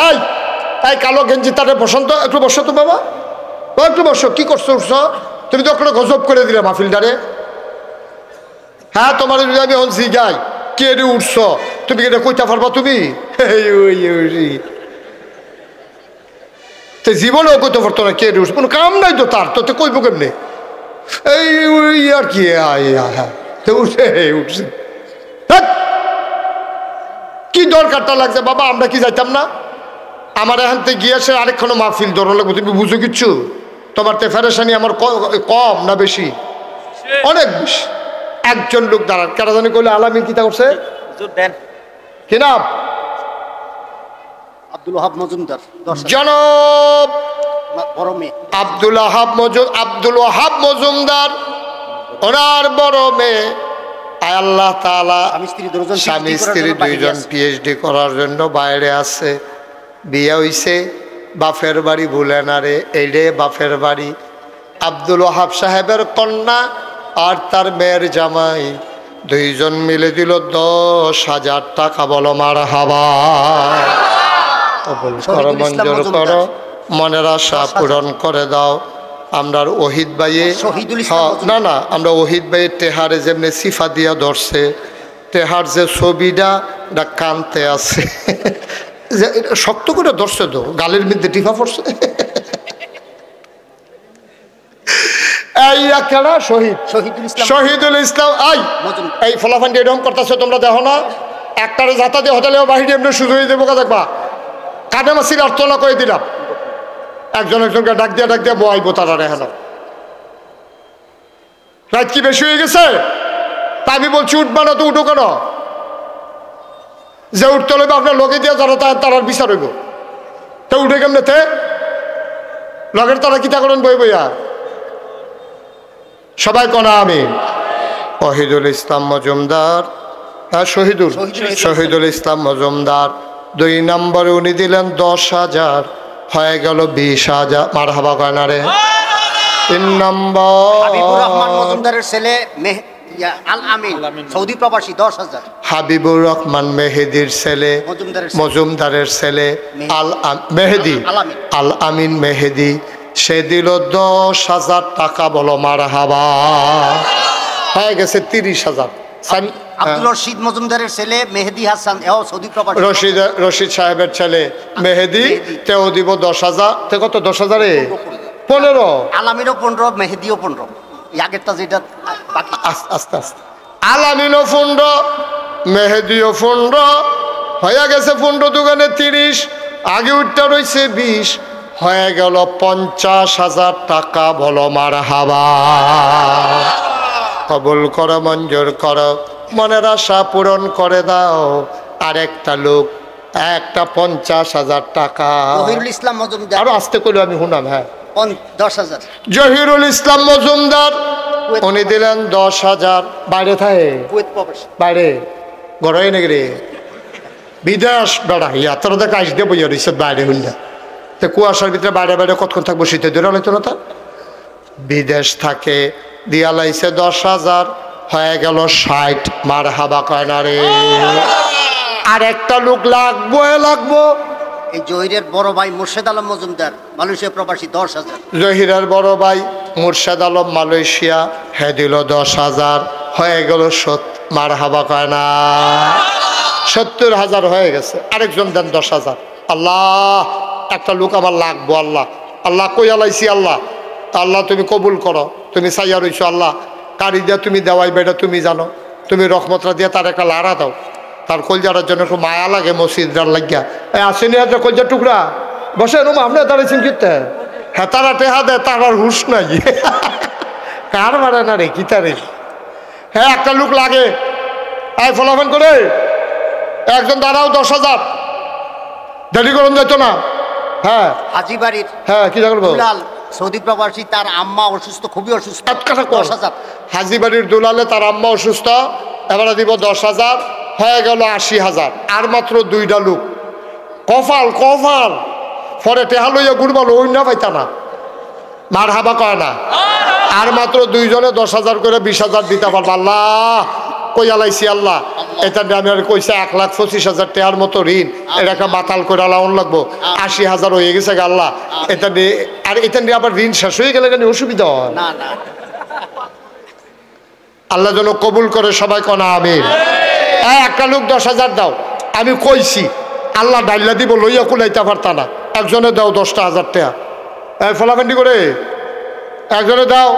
এই কালো গেঞ্জি তারে বসন্ত, একটু বসো তো বাবা, একটু বসো। কি করছো? উঠছো? তুমি তো একটা গজব করে দিলে মাহফিলটারে। হ্যাঁ, তোমার যদি আমি হনসি গাই কে রে উঠছ, তুমি এটা কইতে পারবা? তুমি তো জীবনেও কইতে পারতো না কে রে উঠছ, কোনো কাম নাই তো তার, তো কইব কেমনে? এই আর কি, উঠছে উঠছে, কি দরকারটা লাগছে বাবা? আমরা কি যাইতাম না? আমার এখান থেকে গিয়ে সে আরেকখানো মাহফিল ধরো লাগবে, তুমি বুঝো কিচ্ছু? তোমার তে ফেরেশানি আমার কম না বেশি? অনেক বেশি। একজন লোক দাঁড়ান, কারা জানি কইলে আলামিন কিতা করছে, কি নাম? আব্দুল ওয়াহাব মজুমদার, জনাব আব্দুল ওয়াহাব মজুমদার, ওনার বড় মেয়ে আল্লাহ তাআলা স্বামী স্ত্রী 2জন পিএইচডি করার জন্য বাইরে আছে। বিয়ে হইছে, বাপের বাড়ি ভুলে না রে, এই রে বাপের বাড়ি। আব্দুল ওয়াহাব সাহেবের কন্যা আর তার মেয়ের জামাই 2জন মিলে দিল 10,000 টাকা। বলো মারহাবা। করো, মঞ্জুর করো, মনের আশা পূরণ করে দাও। আমরা ওহিদ ভাইয়ে, না না, আমরা ওহিদ ভাইয়ের টেহারে যেমনি সিফা দিয়া ধরছে, টেহার যে ছবিটা কানতে আছে, শক্ত করে ধরছে তো, গালের মধ্যে টিফা পড়ছে। শহীদুল ইসলাম। এই ফলাফান এরকম করতেছো তোমরা, দেখো না? একটারে যাতা দিয়ে হোটেলেও বাহিরে এমনি সুযোগ দেবো, দেখবা কাটে মাসির অর্থনা করে দিলাম। একজনকে ডাক দিয়া বয়াইবো তারা রেহানো। রাত কি বেশি হয়ে গেছে? তা আমি বলছি উঠবা না, তো উঠো কেন? যে উঠতে হইবে আপনার লগে দিয়ে যারা তারার বিচার হইব, তো উঠে কেমনে তে লগের তারা কিতা করেন বই বইয়া? সবাই কনা আমি ওহিদুল ইসলাম মজুমদার, হ্যাঁ শহীদুল ইসলাম মজুমদার। 2 নম্বরে উনি দিলেন 10,000, হয়ে গেল 20,000। মারহাবা কয়না রে। 3 নম্বর হাবিবুর রহমান মজুমদারের ছেলে আল আমিন, সৌদি প্রবাসী, 10,000। হাবিবুর রহমান মেহেদির ছেলে, মজুমদারের ছেলে আল আমিন মেহেদি, সে দিল 10,000 টাকা। বলো মারহাবা। হয়ে গেছে 30,000। আব্দুল রশিদ মজুমদারের ছেলে মেহেদি হাসান, সৌদি প্রবাসী। রশিদ সাহেবের ছেলে মেহেদি, তেও দিব 10,000। তে কত? 10,000 এ 15। আলামিনও 15, মেহেদিও 15। আগেরটা যেটা বাকি, আস্তে আস্তে আলামিনও 15, মেহেদিও 15, হয়ে গেছে 15 দোকানে 30, আগে উঠতে রয়েছে 20, হয়ে গেল 50,000 টাকা। বলো মারহাবা। কবুল করো, মঞ্জুর করো, মনের আশা পূরণ করে দাও। আরেকটা লোক একটা 50,000 টাকা। জহিরুল ইসলাম মজুমদার আরো আসতে করলো আমি শুনাম। হ্যাঁ 10,000। জহিরুল ইসলাম মজুমদার উনি দিলেন 10,000। বাইরে থাকে, কুয়েত প্রবাসী। বাইরে গড়াই নাকি রে বিদেশ বেড়া ইয়াত্রা দেখ আইস দিয়ে বইয়া রয়েছে বাইরে হইলে তো কুয়াশার ভিতরে বাইরে বাইরে কতক্ষণ থাকবো শীতে ধরে হইতো না। তার বিদেশ থাকে দিয়া লাইছে 10,000 হয়ে গেল 60। মার হাবা কয় না রে। আর একটা লোক লাগবো। এই জহিরের বড় ভাই মুর্শেদ আলম মজুমদার মালয়েশিয়া প্রবাসী 10,000। জহিরের বড় ভাই মুর্শেদ আলম মালয়েশিয়া হে দিল 10,000 হয়ে গেল 70। মার হাবা কয় না। 70,000 হয়ে গেছে। আরেকজন দেন 10,000। আল্লাহ একটা লোক আমার লাগবো। আল্লাহ আল্লাহ কই আলাইছি। আল্লাহ আল্লাহ তুমি কবুল করো। তুমি চাইয়া রইছো। আল্লাহ কারি দিয়া তুমি দেওয়াই বেটা তুমি জানো। তুমি রহমতরা দিয়া তার একটা লাড়া দাও। তার কলজাটার জন্য একটু মায়া লাগে মসজিদার লাগিয়া। আসেনি হাতে কলজার টুকরা বসে রুম আপনি দাঁড়িয়েছেন কিতে। হ্যাঁ তারা টেহা দেয় তার আর হুশ নাই। কার মারে না রে কি তারে। হ্যাঁ একটা লোক লাগে। এই ফলাফল করে একজন দাঁড়াও 10,000। দেরি করুন যেত না। হ্যাঁ হাজিবাড়ির হ্যাঁ কি করবো। দুলাল সৌদি প্রবাসী, তার আম্মা অসুস্থ, খুবই অসুস্থ। 10,000। হাজিবাড়ির দুলালে তার আম্মা অসুস্থ। এবারে দিব 10,000 হয়ে গেল 80,000। আর মাত্র 2টা লোক। কফাল পরে টেহা লইয়া গুড়বালো ওই না পাইতা না। মার হাবা কয় না। আর মাত্র 2 জনে 10,000 করে 20,000 দিতে পারবো। আল্লাহ কইয়া লাইছি। আল্লাহ এটা আমি আর কইছে 1,25,000 টাকার মতো ঋণ এটাকে মাতাল করে লাউন লাগবো। 80,000 হয়ে গেছে। আল্লাহ এটা নিয়ে আর এটা নিয়ে আবার ঋণ শেষ হয়ে গেলে কেন অসুবিধা হয় না। আল্লাহ যেন কবুল করে সবাই কনা আমিন। একটা লোক 10,000 দাও। আমি কইছি আল্লাহ ডাইলা দিব লইয়া কুলাইতে পারতা না। একজনে দাও 10,000 টাকা। ফলাফান্ডি করে একজনে দাও।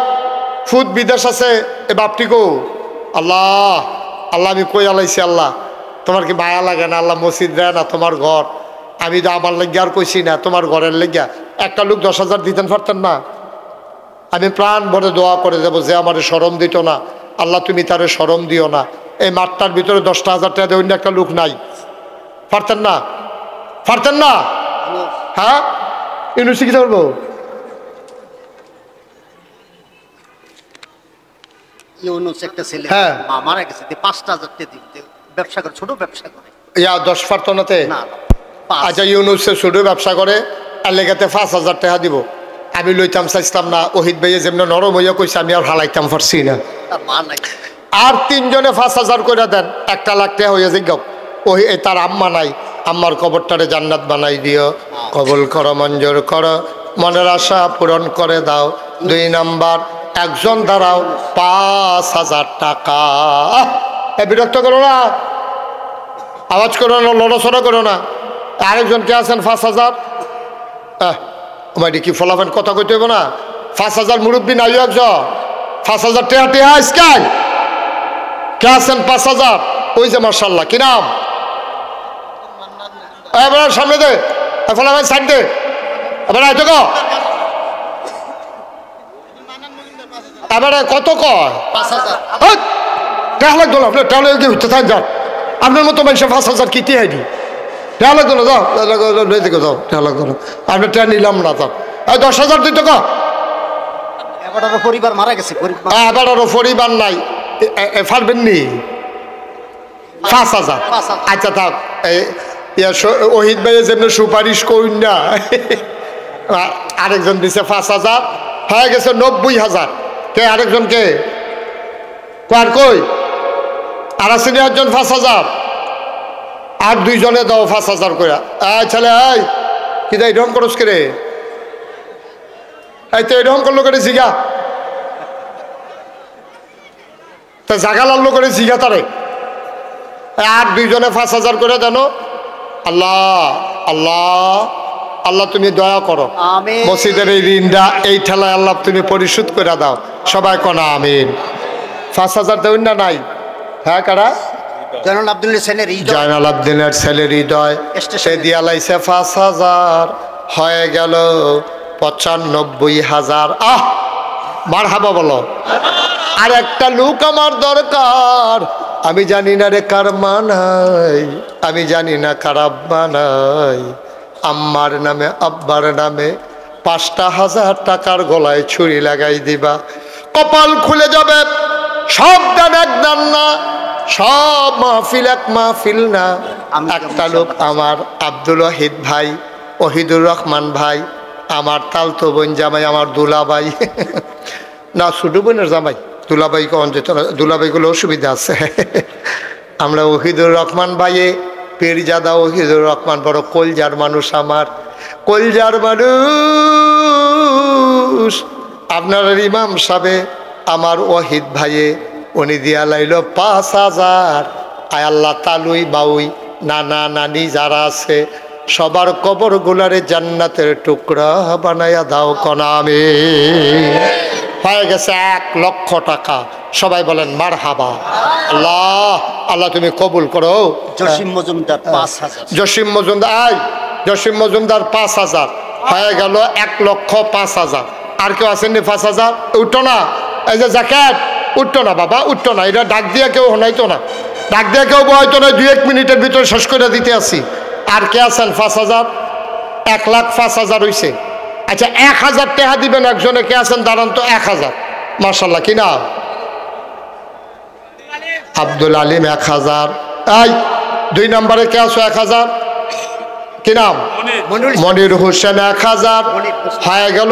ফুদ বিদেশ আছে এ বাপটি গো। আল্লাহ আল্লাহ আমি কই আলাইছি। আল্লাহ তোমার কি মায়া লাগে না। আল্লাহ মসজিদ দেয় না তোমার ঘর। আমি তো আমার লেগিয়া আর কইছি না তোমার ঘরের লেগিয়া। একটা লোক 10,000 দিতেন পারতেন না। আমি প্রাণ ভরে দোয়া করে দেবো যে আমার শরম দিত না। আল্লাহ তুমি তারে শরম দিও না। এই মাঠটার ভিতরে 10,000 টাকা দিয়ে অন্য একটা লোক নাই। পারতেন না। হ্যাঁ ইউনিভার্সিটি কি বলবো। ইউনুস একটা ছেলে হ্যাঁ মারা গেছে 5,000 টাকা দিতে। ব্যবসা করে, ছোট ব্যবসা করে। 10 পারতনাতে। না আচ্ছা ইউনুসে ছোট ব্যবসা করে আর লেগাতে 5,000 টাকা দিব। আমি লইতাম চাইতাম না। ওহিদ ভাইয়ে যেমন নরম হইয়া কইছে আমি আর হালাইতাম পারছি না। আর 3 জনে 5,000 করে দেন। 1,00,000 টাকা হইয়া যাই। ওই তার আম্মা নাই। আম্মার কবরটারে জান্নাত বানাই দিও। কবুল করো, মঞ্জুর করো, মনের আশা পূরণ করে দাও। 2 নাম্বার একজন দাঁড়াও 5,000 টাকা। বিরক্ত করো না, আওয়াজ করো না, লড়াচড়া করো না। আরেকজন কে আছেন 5,000। কি ফলাফল কথা কইতে হইব না। 5,000 মুরব্বী নাই একজন। 5,000 টেহা আজকাল কে আছেন 5,000। ওই যে মার্শাল্লাহ কি নাম। এবার সামনে দে ফলাফল সাইড দে। এবার আয় তো গো। এবারে কত কয় 5,000। টেহা লাগতো না। আপনার টেহা লেগে উঠতে থাক যান। আপনার মতো মানুষের 5,000 কি টেহাইনি। টেহা লাগতো না। যাও যাও টেহা লাগতো না। আপনার টেহা নিলাম না। যাও 10,000 দিত ক। এবারও পরিবার মারা গেছে। এবারও পরিবার নাই। পারবেন নি 5,000। আচ্ছা থাক। ওহিদ ভাইয়ে যেমন সুপারিশ করুন না। আরেকজন দিছে 5,000 হয়ে গেছে 90,000। কে আরেকজন কে কার কই আর আসেনি একজন 5,000। আর 2 জনে দাও 5,000 করে। ছেলে কি দা এরকম করস করে। এই তো এরকম করলো করে জিগা তা জাগা লাল্লো করে জিগা তারে। আর 2 জনে 5,000 করে দেন। আল্লাহ আল্লাহ আল্লাহ তুমি দয়া করো। মসজিদের এই ঋণটা এই ঠেলায় আল্লাহ তুমি পরিশোধ করে দাও। সবাই কনা আমিন। 5,000 দেউন না নাই। হ্যাঁ কারা জয়নাল আব্দিনের ছেলে হৃদয় সে দিয়া লাইছে 5,000 হয়ে গেল 95,000। মারহাবা বলো। আর একটা লোক আমার দরকার আমি জানি না রে কার মা নাই, আমি জানি না কার আব্বা নাই, আম্মার নামে আব্বার নামে 5,000 টাকার গলায় ছুরি লাগাই দিবা, কপাল খুলে যাবে। সব দান এক দান না, সব মাহফিল এক মাহফিল না। একটা লোক আমার আব্দুল ওয়াহিদ ভাই, ওহিদুর রহমান ভাই, আমার তালতো বোন জামাই, আমার দুলাভাই না ছোট বোনের জামাই, দুলাভাই কখন যেত না, দুলাভাইগুলো অসুবিধা আছে আমরা ওহিদুর রহমান ভাইয়ে পীরজাদা ওহিদুর রহমান বড় কলজার মানুষ, আমার কলজার মানুষ। আপনার ইমাম সাহেব আমার ওয়াহিদ ভাইয়ে উনি দিয়া লাইল 5,000। আয় আল্লাহ তালুই বাউই নানা নানি যারা আছে সবার কবর গুলারে জান্নাতের টুকরা বানায়া দাও কনামে। হয়ে গেছে 1 লক্ষ টাকা। সবাই বলেন মারহাবা। আল্লাহ আল্লাহ তুমি কবুল করো। জসিম মজুমদার 5,000। জসিম মজুমদার, আয় জসিম মজুমদার 5,000 হয়ে গেল, 1,05,000। আর কেউ আসেননি 5,000? উঠো না, এই যে জ্যাকেট উঠতো না বাবা, উঠতো না, এটা ডাক দিয়ে কেউ হনাইতো না, ডাক দিয়ে কেউ বহাইতো না, 2-1 মিনিটের ভিতরে শেষ করে দিতে আসি। আর কে আছেন 5,000? 1,05,000 হয়েছে। আচ্ছা 1,000 টাকা দিবেন একজনে, কে আছেন দাঁড়ান তো? 1,000 মাশাল্লাহ। কি নাম? আব্দুল আলিম 1,000। এই 2 নম্বরে কে আছো? 1,000। কি নাম? মনির হোসেন 1,000 হয়ে গেল।